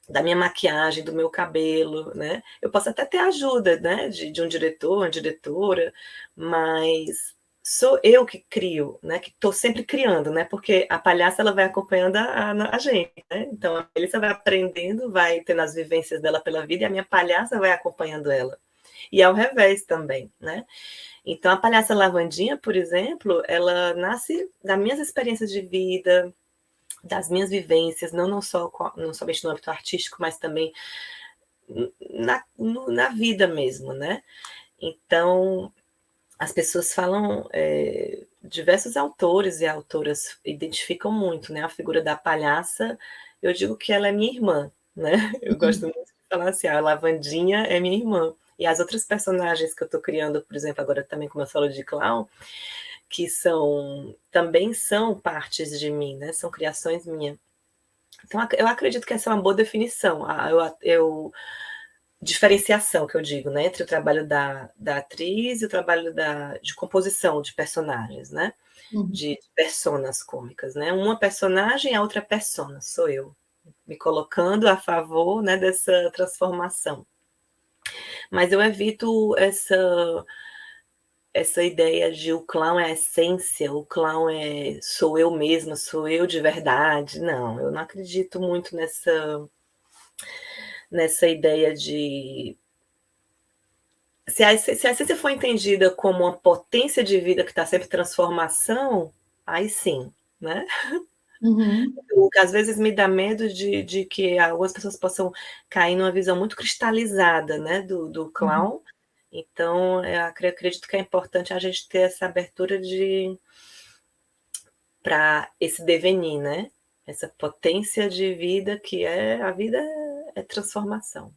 da minha maquiagem, do meu cabelo, né? Eu posso até ter ajuda, né, de um diretor, uma diretora, mas sou eu que crio, né? Que estou sempre criando, né? Porque a palhaça ela vai acompanhando a gente, né? Então a Melissa vai aprendendo, vai tendo as vivências dela pela vida e a minha palhaça vai acompanhando ela. E ao revés também, né? Então, a palhaça Lavandinha, por exemplo, ela nasce das minhas experiências de vida, das minhas vivências, não somente no âmbito artístico, mas também na vida mesmo, né? Então, as pessoas falam, diversos autores e autoras identificam muito, né? A figura da palhaça, eu digo que ela é minha irmã, né? Eu gosto muito de falar assim, a Lavandinha é minha irmã. E as outras personagens que eu estou criando, por exemplo, agora também como eu falo de clown, que também são partes de mim, né? São criações minhas. Então, eu acredito que essa é uma boa definição, diferenciação que eu digo, né? Entre o trabalho da atriz e o trabalho de composição de personagens, né? De personas cômicas, né? Uma personagem, a outra persona, sou eu, me colocando a favor, né, dessa transformação. Mas eu evito essa ideia de o clown é a essência, o clown sou eu mesma, sou eu de verdade. Não, eu não acredito muito nessa ideia de... Se a essência for entendida como uma potência de vida que está sempre em transformação, aí sim, né? O que às vezes me dá medo de que algumas pessoas possam cair numa visão muito cristalizada, né, do clown, Então, eu acredito que é importante a gente ter essa abertura para esse devenir, né? Essa potência de vida que a vida é transformação.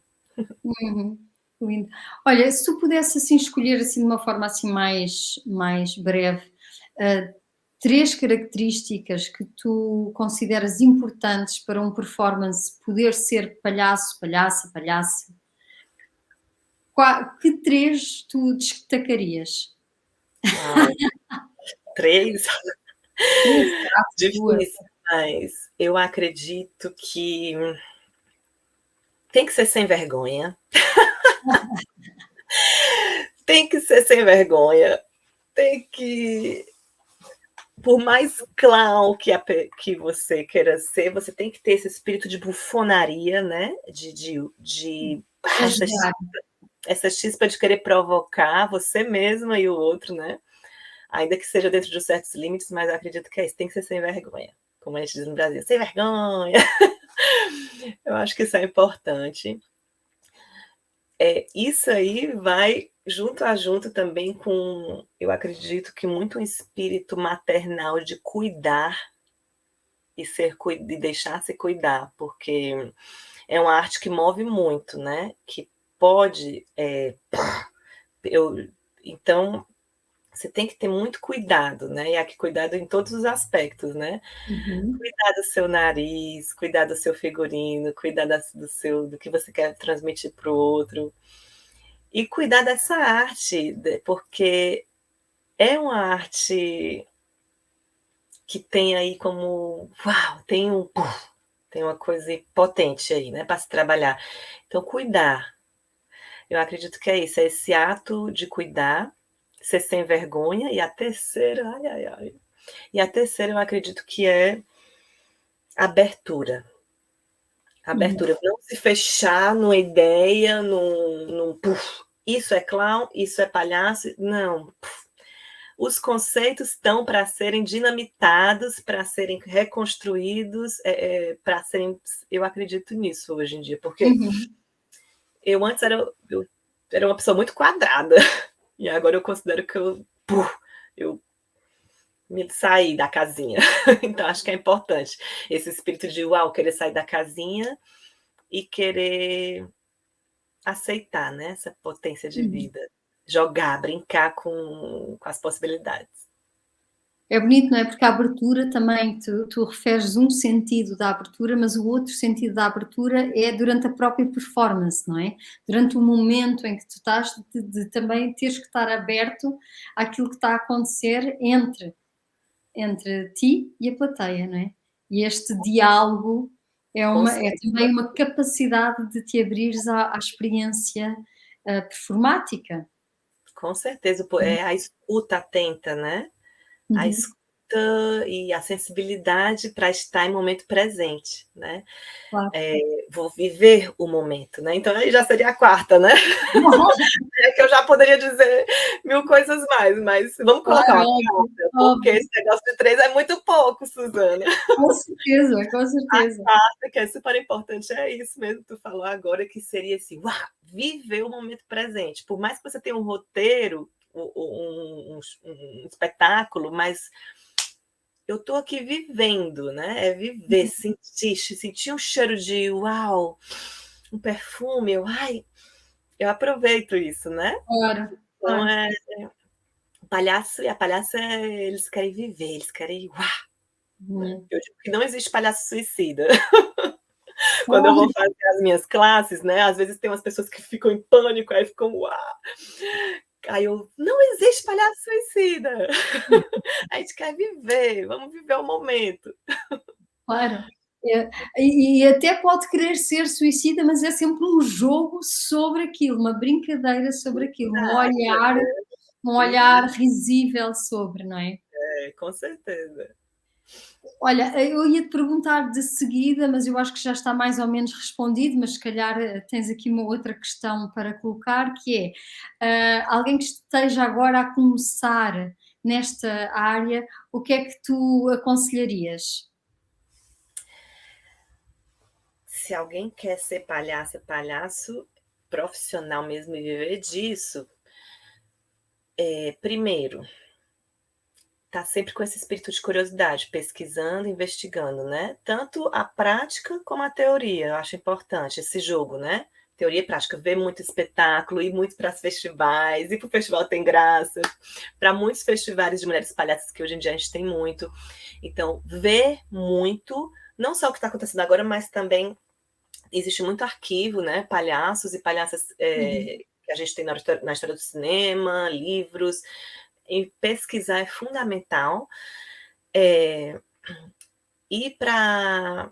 Uhum. Lindo. Olha, se tu pudesse assim escolher assim de uma forma assim mais breve, ah, 3 características que tu consideras importantes para um performance poder ser palhaço, palhaça, palhaço, que 3 tu destacarias? Uau, 3? 3, 4, 2. Difícil, mas eu acredito que tem que ser sem vergonha. Tem que ser sem vergonha. Tem que, por mais clown que você queira ser, você tem que ter esse espírito de bufonaria, né? Ajudar. Essa chispa de querer provocar você mesma e o outro, né? Ainda que seja dentro de certos limites, mas eu acredito que é isso, tem que ser sem vergonha. Como a gente diz no Brasil, sem vergonha. Eu acho que isso é importante. Isso aí vai junto a junto também com, eu acredito que muito um espírito maternal de cuidar e deixar-se cuidar, porque é uma arte que move muito, né? Que pode. Então, você tem que ter muito cuidado, né? E aqui cuidado em todos os aspectos, né? Uhum. Cuidar do seu nariz, cuidar do seu figurino, cuidar do que você quer transmitir para o outro. E cuidar dessa arte, porque é uma arte que tem aí como. Uau, tem uma coisa potente aí, né, para se trabalhar. Então, cuidar. Eu acredito que é isso, é esse ato de cuidar, ser sem vergonha. E a terceira, ai, ai, ai. E a terceira, eu acredito que é abertura. Uhum. Abertura, não se fechar numa ideia, isso é clown, isso é palhaço. Não. Os conceitos estão para serem dinamitados, para serem reconstruídos, para serem. Eu acredito nisso hoje em dia, porque Uhum. eu antes eu era uma pessoa muito quadrada, e agora eu considero que eu me saí da casinha. Então, acho que é importante esse espírito de uau, querer sair da casinha e querer aceitar, né, essa potência de Uhum. vida. Jogar, brincar com as possibilidades. É bonito, não é? Porque a abertura também, tu referes um sentido da abertura, mas o outro sentido da abertura é durante a própria performance, não é? Durante o momento em que tu estás, de também teres que estar aberto àquilo que está a acontecer entre ti e a plateia, não é? E este diálogo Com é também uma capacidade de te abrires à experiência, performática. Com certeza, é a escuta atenta, né? A Uhum, escuta e a sensibilidade para estar em momento presente, né? claro. Vou viver o momento, né? Então aí já seria a quarta, né? É que eu já poderia dizer mil coisas mais, mas vamos colocar Claro, uma óbvio, quarta, porque óbvio. esse negócio de 3 é muito pouco, Suzana. Com certeza, com A certeza. quarta, que é super importante, é isso mesmo que tu falou agora, que seria assim, uau, viver o momento presente. Por mais que você tenha um roteiro, um espetáculo, mas eu estou aqui vivendo, né? É viver, sentir um cheiro de uau, um perfume, eu aproveito isso, né? Claro, Então claro. o palhaço e a palhaça, eles querem viver, eles querem uau, né? Hum. Eu digo que não existe palhaço suicida. Quando eu Claro, vou fazer as minhas classes, né? Às vezes tem umas pessoas que ficam em pânico, aí ficam uau. Aí eu, não existe palhaço suicida. A gente quer viver, vamos viver o momento. claro. É, e até pode querer ser suicida, mas é sempre um jogo sobre aquilo, uma brincadeira sobre aquilo, Exato, um olhar exato, risível sobre, não é? com certeza. Olha, eu ia te perguntar de seguida, mas eu acho que já está mais ou menos respondido, mas se calhar tens aqui uma outra questão para colocar, que é, alguém que esteja agora a começar nesta área, o que é que tu aconselharias? Se alguém quer ser palhaço profissional mesmo e viver disso, Primeiro, tá sempre com esse espírito de curiosidade, pesquisando, investigando, né? Tanto a prática como a teoria, eu acho importante esse jogo, né? Teoria e prática, ver muito espetáculo, ir muito para os festivais, ir para o Festival Tem Graça, para muitos festivais de mulheres palhaças que hoje em dia a gente tem muito. Então, ver muito, não só o que está acontecendo agora, mas também existe muito arquivo, né? Palhaços e palhaças que a gente tem na história do cinema, livros. E pesquisar é fundamental. E para.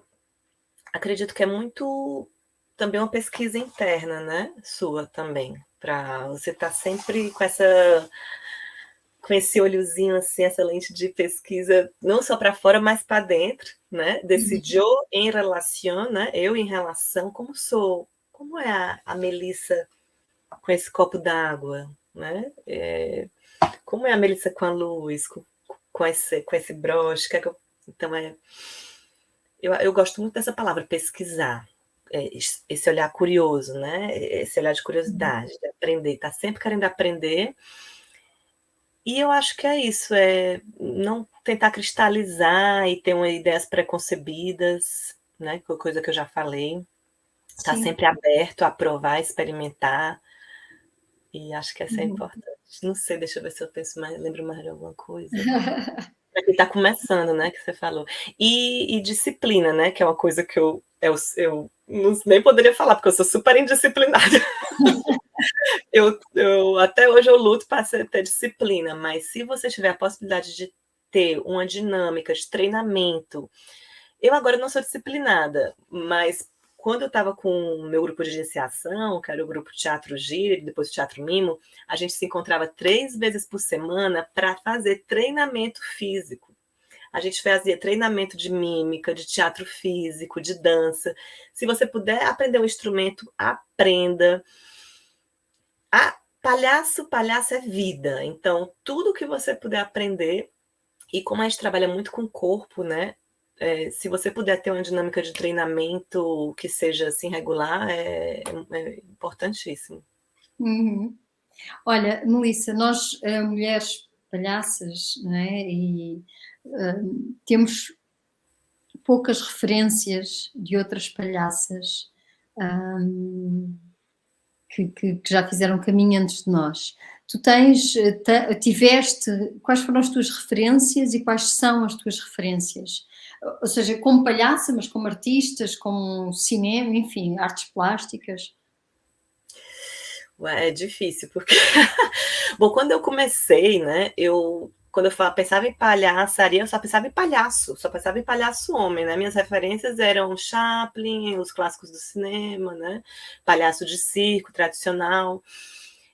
Acredito que é muito também uma pesquisa interna, né? Sua também. Para você estar sempre com esse olhozinho assim, essa lente de pesquisa, não só para fora, mas para dentro, né? Desse eu em relação, né? Eu em relação, como sou, como é a Melissa com esse copo d'água, né? Como é a Melissa com a luz, com esse broche? Então, eu gosto muito dessa palavra, pesquisar. Esse olhar curioso, né? Esse olhar de curiosidade, de aprender, tá sempre querendo aprender. E eu acho que é isso, não tentar cristalizar e ter ideias preconcebidas, né? Coisa que eu já falei. Tá sempre aberto a provar, experimentar. E acho que essa é importante. Não sei, deixa eu ver se eu lembro mais de alguma coisa. Para quem está começando, né, que você falou. E disciplina, né, que é uma coisa que eu nem poderia falar, porque eu sou super indisciplinada. Até hoje eu luto para ter disciplina, mas se você tiver a possibilidade de ter uma dinâmica de treinamento, eu agora não sou disciplinada, mas quando eu estava com o meu grupo de iniciação, que era o grupo Teatro Giro, depois o Teatro Mimo, a gente se encontrava 3 vezes por semana para fazer treinamento físico. A gente fazia treinamento de mímica, de teatro físico, de dança. Se você puder aprender um instrumento, aprenda. Palhaço é vida. Então, tudo que você puder aprender, e como a gente trabalha muito com o corpo, né? Se você puder ter uma dinâmica de treinamento que seja assim regular, é importantíssimo. Olha, Melissa, nós mulheres palhaças, não é? E temos poucas referências de outras palhaças que já fizeram caminho antes de nós. Tu tiveste, quais foram as tuas referências e quais são as tuas referências? Ou seja, como palhaça, mas como artistas, como cinema, enfim, artes plásticas. É difícil, porque... Bom, quando eu comecei, né, quando eu pensava em palhaçaria, eu só pensava em palhaço homem, né? Minhas referências eram Chaplin, os clássicos do cinema, né? Palhaço de circo tradicional.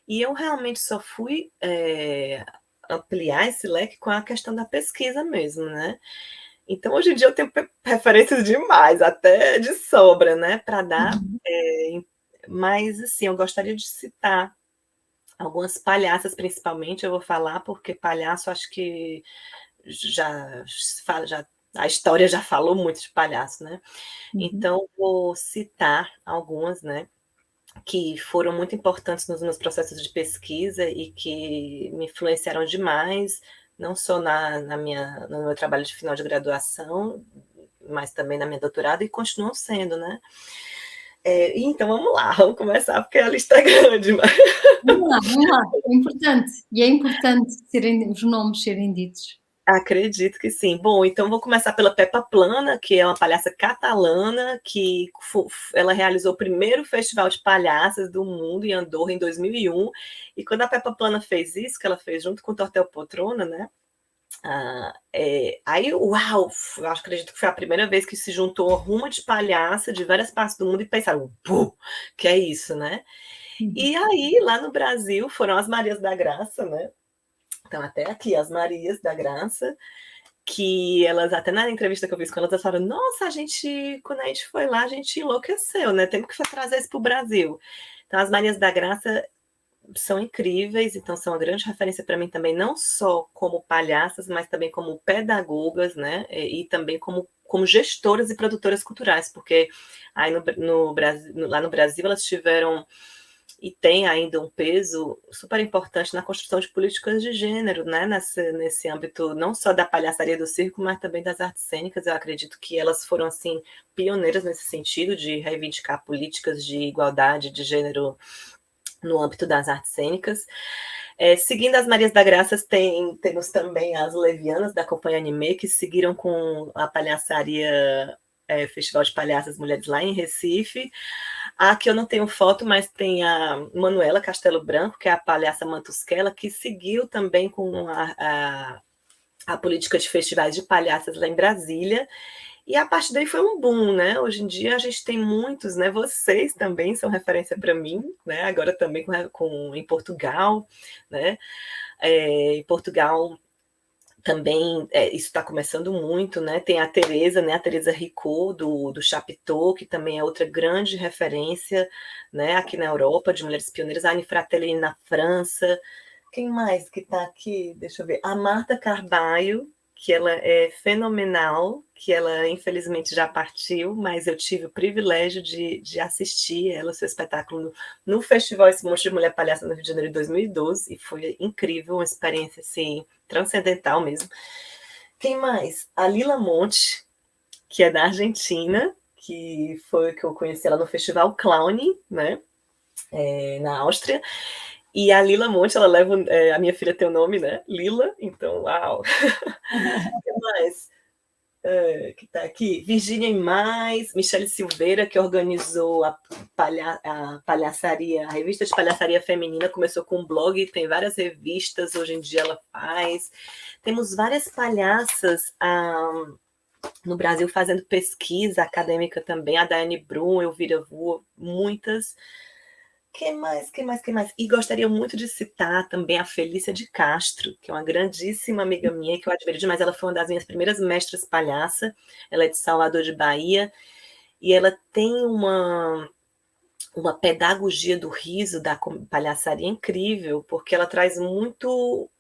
E eu realmente só fui ampliar esse leque com a questão da pesquisa mesmo, né? Então, hoje em dia eu tenho referências demais, até de sobra, né, para dar. Mas, assim, eu gostaria de citar algumas palhaças, principalmente, eu vou falar, porque palhaço, acho que a história já falou muito de palhaço, né? Então, vou citar algumas, né, que foram muito importantes nos meus processos de pesquisa e que me influenciaram demais, não só no meu trabalho de final de graduação, mas também na minha doutorado, e continuam sendo, né? Então, vamos começar, porque a lista é grande. Mas... Vamos lá, é importante. E é importante os nomes serem ditos. Acredito que sim. Bom, então vou começar pela Peppa Plana, que é uma palhaça catalana, que ela realizou o primeiro festival de palhaças do mundo em Andorra em 2001. E quando a Peppa Plana fez isso, que ela fez junto com o Tortel Poltrona, né? Aí, uau, eu acredito que foi a primeira vez que se juntou uma ruma de palhaça de várias partes do mundo e pensaram, que é isso, né? E aí, lá no Brasil, foram as Marias da Graça, né? Então, até aqui, as Marias da Graça, que elas, até na entrevista que eu fiz com elas, elas falaram, nossa, quando a gente foi lá, a gente enlouqueceu, né? Temos que trazer isso para o Brasil. Então, as Marias da Graça são incríveis, então são uma grande referência para mim também, não só como palhaças, mas também como pedagogas, né? E também como gestoras e produtoras culturais, porque aí no Brasil, lá no Brasil elas tiveram e tem ainda um peso super importante na construção de políticas de gênero, né? Nesse âmbito não só da palhaçaria do circo, mas também das artes cênicas. Eu acredito que elas foram assim pioneiras nesse sentido de reivindicar políticas de igualdade de gênero no âmbito das artes cênicas. Seguindo as Marias da Graça, temos também as Levianas da Companhia Anime, que seguiram com a palhaçaria Festival de Palhaças Mulheres lá em Recife. Aqui eu não tenho foto, mas tem a Manuela Castelo Branco, que é a palhaça Mantusquela, que seguiu também com a política de festivais de palhaças lá em Brasília. E a partir daí foi um boom, né? Hoje em dia a gente tem muitos, né? Vocês também são referência para mim, né? Agora também em Portugal, né? Em Portugal também isso está começando muito, né? Tem a Teresa, né? A Teresa Ricot, do Chapiteau, que também é outra grande referência, né? Aqui na Europa, de mulheres pioneiras. A Anne Fratelli na França. Quem mais que está aqui? Deixa eu ver. A Marta Carbalho, que ela é fenomenal, que ela infelizmente já partiu, mas eu tive o privilégio de assistir ela, seu espetáculo no Festival Esse Monte de Mulher Palhaça no Rio de Janeiro de 2012, e foi incrível, uma experiência assim, transcendental mesmo. Quem mais? A Lila Monte, que é da Argentina, que foi que eu conheci ela no Festival Clown, né? Na Áustria. E a Lila Monte, ela leva. A minha filha tem o nome, né? Lila, então, uau! O que mais? Que está aqui? Virgínia Mais, Michele Silveira, que organizou a palhaçaria, a revista de palhaçaria feminina, começou com um blog, tem várias revistas, hoje em dia ela faz. Temos várias palhaças no Brasil fazendo pesquisa acadêmica também, a Daiane Brum, Elvira Vua, muitas. Quem mais? E gostaria muito de citar também a Felícia de Castro, que é uma grandíssima amiga minha, que eu admiro demais. Ela foi uma das minhas primeiras mestras palhaça. Ela é de Salvador de Bahia. E ela tem uma pedagogia do riso, da palhaçaria incrível, porque ela traz muito...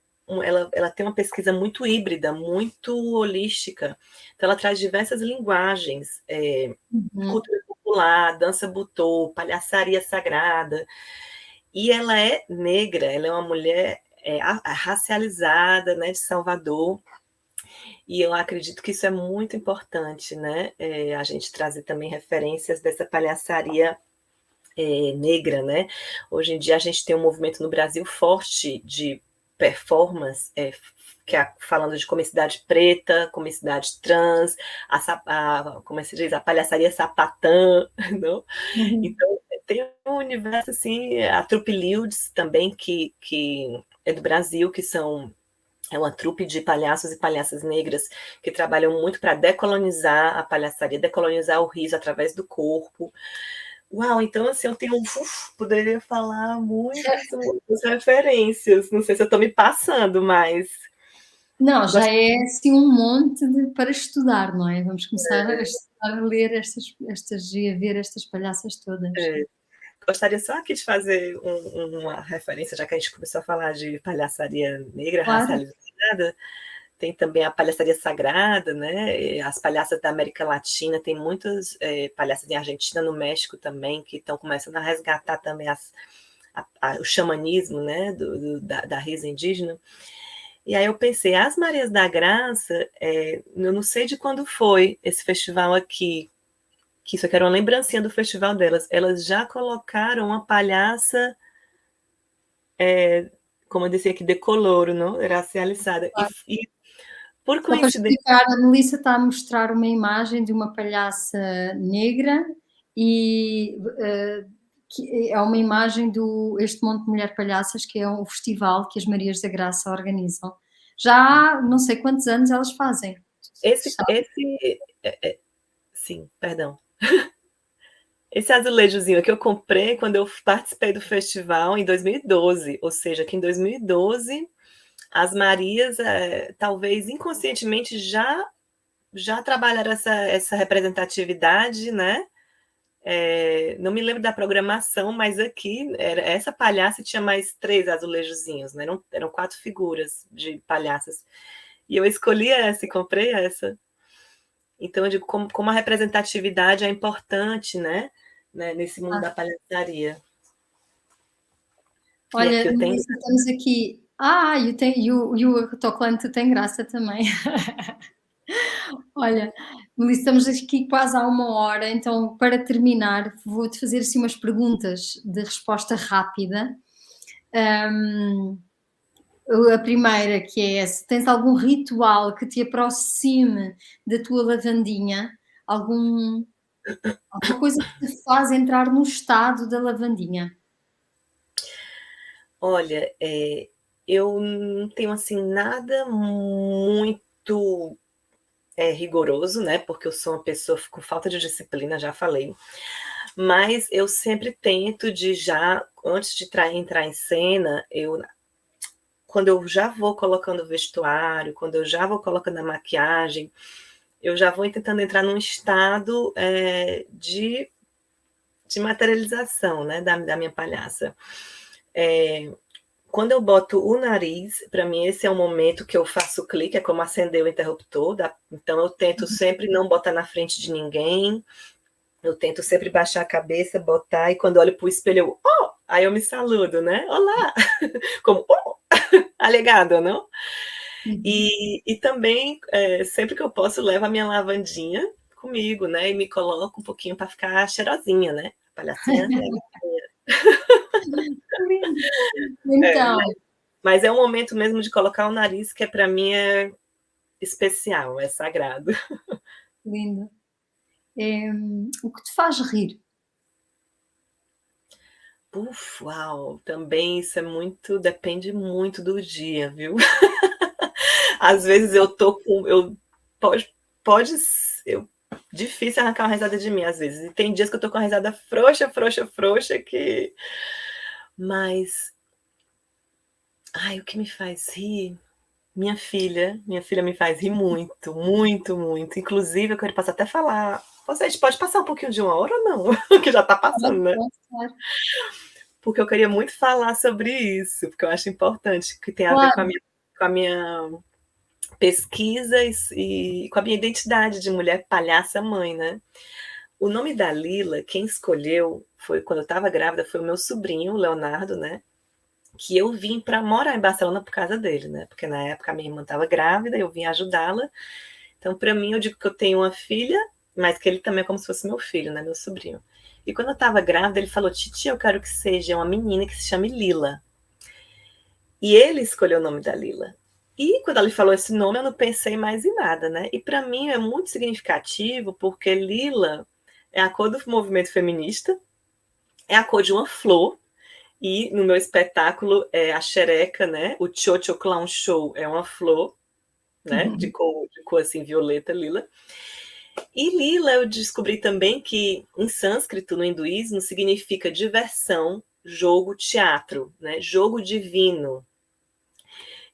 Ela tem uma pesquisa muito híbrida, muito holística. Então, ela traz diversas linguagens. Cultura popular, dança butô, palhaçaria sagrada. E ela é negra, ela é uma mulher racializada, né, de Salvador. E eu acredito que isso é muito importante, né? A gente trazer também referências dessa palhaçaria negra, né? Hoje em dia a gente tem um movimento no Brasil forte de performance, falando de comicidade preta, comicidade trans, como se diz, a palhaçaria sapatã, não? Então, tem um universo, assim, a Trupe Lildes também, que é do Brasil, que é uma trupe de palhaços e palhaças negras que trabalham muito para decolonizar a palhaçaria, decolonizar o riso através do corpo. Uau, então assim, eu tenho poderia falar muitas referências. Não sei se eu estou me passando, mas... Não, já é assim um monte para estudar, não é? Vamos começar a estudar, a ler e a ver estas palhaças todas. Gostaria só aqui de fazer uma referência, já que a gente começou a falar de palhaçaria negra, Claro. racializada. Tem também a palhaçaria sagrada, né? As palhaças da América Latina, tem muitas palhaças em Argentina, no México também, que estão começando a resgatar também o xamanismo, né? Da risa indígena. E aí eu pensei, as Marias da Graça, eu não sei de quando foi esse festival aqui, que isso aqui era uma lembrancinha do festival delas. Elas já colocaram uma palhaça, como eu disse aqui, decoloro, não? Racializada. Claro. E por Só para coincidência... explicar, a Melissa está a mostrar uma imagem de uma palhaça negra e que é uma imagem Este Monte de Mulher Palhaças, que é um festival que as Marias da Graça organizam. Já há não sei quantos anos elas fazem. Sim, perdão. Esse azulejozinho aqui eu comprei quando eu participei do festival em 2012, ou seja, que em 2012 as Marias, talvez inconscientemente, já trabalharam essa representatividade, né? Não me lembro da programação, mas aqui essa palhaça tinha mais 3 azulejozinhos, né? Eram 4 figuras de palhaças. E eu escolhi essa e comprei essa. Então, eu digo como a representatividade é importante, né? Nesse mundo da palhaçaria. E aqui Olha, eu tenho. Melissa, estamos aqui. E o autocolante tem graça também. Olha, Melissa, estamos aqui quase há 1 hora, então para terminar, vou-te fazer assim umas perguntas de resposta rápida. Hum, a primeira que é se tens algum ritual que te aproxime da tua lavandinha, alguma coisa que te faz entrar no estado da lavandinha. Olha, eu não tenho, assim, nada muito, rigoroso, né, porque eu sou uma pessoa com falta de disciplina, já falei, mas eu sempre tento de já antes de entrar em cena, quando eu já vou colocando o vestuário, quando eu já vou colocando a maquiagem, eu já vou tentando entrar num estado, de materialização, né, da minha palhaça. Quando eu boto o nariz, para mim esse é o momento que eu faço o clique, é como acender o interruptor, então eu tento sempre não botar na frente de ninguém, eu tento sempre baixar a cabeça, botar, e quando olho para o espelho, aí eu me saludo, né? Olá! Como, alegada, não? Uhum. E também, sempre que eu posso, levo a minha lavandinha comigo, né? E me coloco um pouquinho para ficar cheirosinha, né? A palhacinha. Lindo. É, Então, mas é um momento mesmo de colocar o nariz que para mim é especial, é sagrado. lindo. O que te faz rir? Uau, também isso é muito, depende muito do dia, viu? Às vezes eu tô com, pode, eu, difícil arrancar uma risada de mim às vezes. E tem dias que eu tô com a risada frouxa, frouxa, frouxa mas, ai, o que me faz rir? Minha filha me faz rir muito, muito, muito. Inclusive, eu quero passar até falar. A gente pode passar um pouquinho de 1 hora ou não? Que já tá passando, né? Pode, claro. Porque eu queria muito falar sobre isso, porque eu acho importante, que tem a ver Claro. com a minha pesquisa e com a minha identidade de mulher palhaça mãe, né? O nome da Lila, quem escolheu, foi quando eu estava grávida, foi o meu sobrinho, o Leonardo, né? Que eu vim para morar em Barcelona por causa dele, né? Porque na época a minha irmã estava grávida, eu vim ajudá-la. Então, para mim, eu digo que eu tenho uma filha, mas que ele também é como se fosse meu filho, né? Meu sobrinho. E quando eu estava grávida, ele falou: Titi, eu quero que seja uma menina que se chame Lila. E ele escolheu o nome da Lila. E quando ele falou esse nome, eu não pensei mais em nada, né? E para mim é muito significativo, porque Lila é a cor do movimento feminista, é a cor de uma flor, e no meu espetáculo é a xereca, né? O Chocho Clown Show é uma flor, né? De cor assim, violeta, lila. E lila eu descobri também que em sânscrito, no hinduísmo, significa diversão, jogo, teatro, né? Jogo divino.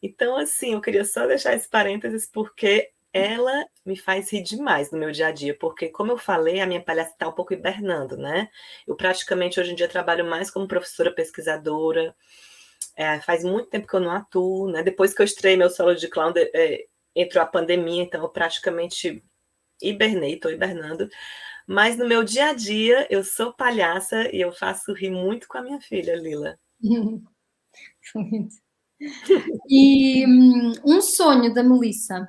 Então, assim, eu queria só deixar esse parênteses porque ela me faz rir demais no meu dia a dia, porque, como eu falei, a minha palhaça está um pouco hibernando, né? Eu praticamente hoje em dia trabalho mais como professora pesquisadora, faz muito tempo que eu não atuo, né? Depois que eu estreiei meu solo de clown, entrou a pandemia, então eu praticamente hibernei, estou hibernando. Mas no meu dia a dia, eu sou palhaça e eu faço rir muito com a minha filha, Lila. Lindo. E um sonho da Melissa.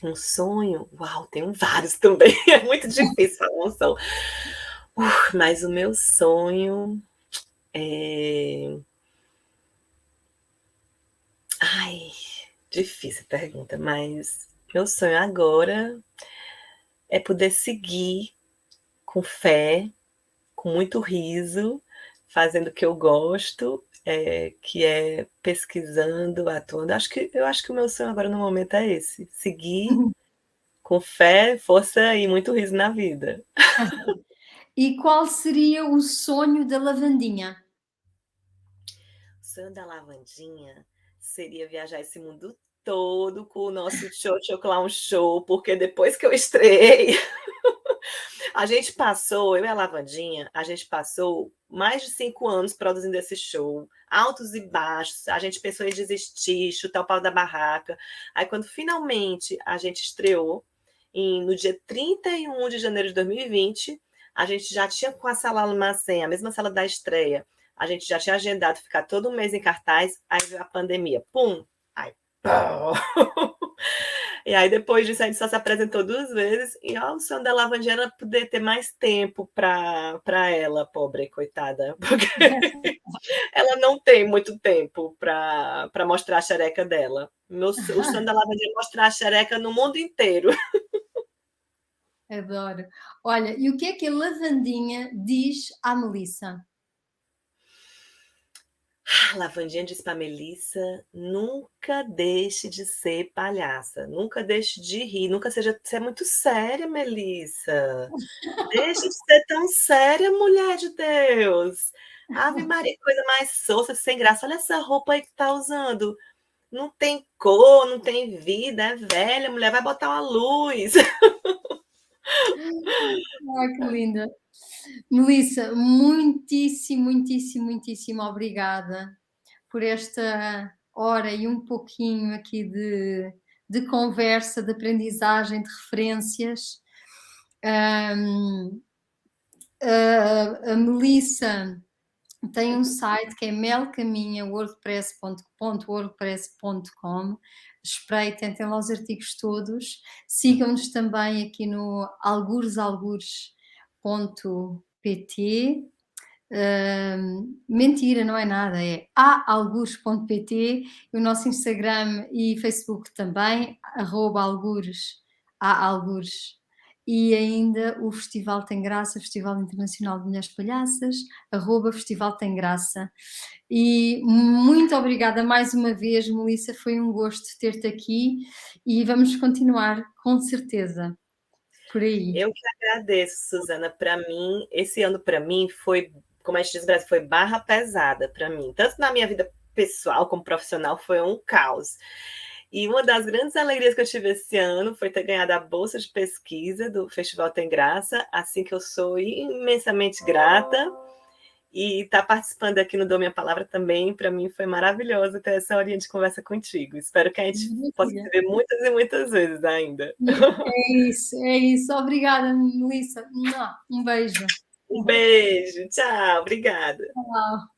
Um sonho? Uau, tenho vários também. É muito difícil falar um sonho. Mas o meu sonho é. Ai, difícil pergunta, mas meu sonho agora é poder seguir com fé, com muito riso, fazendo o que eu gosto, que é pesquisando, atuando. Eu acho que o meu sonho agora no momento é esse: seguir com fé, força e muito riso na vida. E qual seria o sonho da lavandinha? O sonho da lavandinha seria viajar esse mundo todo com o nosso Chocho Clown Show, porque depois que eu estreiei, a gente passou, eu e a Lavandinha, a gente passou mais de 5 anos produzindo esse show, altos e baixos, a gente pensou em desistir, chutar o pau da barraca. Aí quando finalmente a gente estreou, no dia 31 de janeiro de 2020, a gente já tinha com a Sala Almacém, a mesma sala da estreia, A gente já tinha agendado ficar todo mês em cartaz, aí veio a pandemia. Pum! Aí, pau! E aí, depois disso, a gente só se apresentou 2 vezes. E ó, o sonho da Lavandeira era poder ter mais tempo para ela, pobre, coitada. Porque ela não tem muito tempo para mostrar a xereca dela. O sonho da Lavandeira é mostrar a xereca no mundo inteiro. Adoro. Olha, e o que é que a Lavandinha diz à Melissa? A Lavandinha disse para Melissa: nunca deixe de ser palhaça, nunca deixe de rir, nunca seja. Você é muito séria, Melissa. Deixa de ser tão séria, mulher de Deus. Ave Maria, coisa mais sossa, sem graça. Olha essa roupa aí que tá usando. Não tem cor, não tem vida, é velha, mulher, vai botar uma luz. Ai, que linda. Melissa, muitíssimo, muitíssimo, muitíssimo obrigada por esta hora e um pouquinho aqui de conversa, de aprendizagem, de referências. A Melissa tem um site que é melcaminha.wordpress.com. Espreitem, tem lá os artigos todos. Sigam-nos também aqui no alguresalgures.pt. Mentira, não é nada, é aalgures.pt, e o nosso Instagram e Facebook também, @algures, aalgures. E ainda o Festival Tem Graça, Festival Internacional de Mulheres Palhaças, @Festival Tem Graça. E muito obrigada mais uma vez, Melissa, foi um gosto ter-te aqui e vamos continuar com certeza por aí. Eu que agradeço, Suzana. Para mim, esse ano para mim foi, como a gente diz, Brasil, foi barra pesada para mim. Tanto na minha vida pessoal como profissional foi um caos. E uma das grandes alegrias que eu tive esse ano foi ter ganhado a bolsa de pesquisa do Festival Tem Graça, assim que eu sou imensamente grata. E estar participando aqui no Dou Minha Palavra também, para mim, foi maravilhoso ter essa horinha de conversa contigo. Espero que a gente possa se ver muitas e muitas vezes ainda. É isso, é isso. Obrigada, Melissa. Um beijo. Um beijo, tchau, obrigada. Tchau.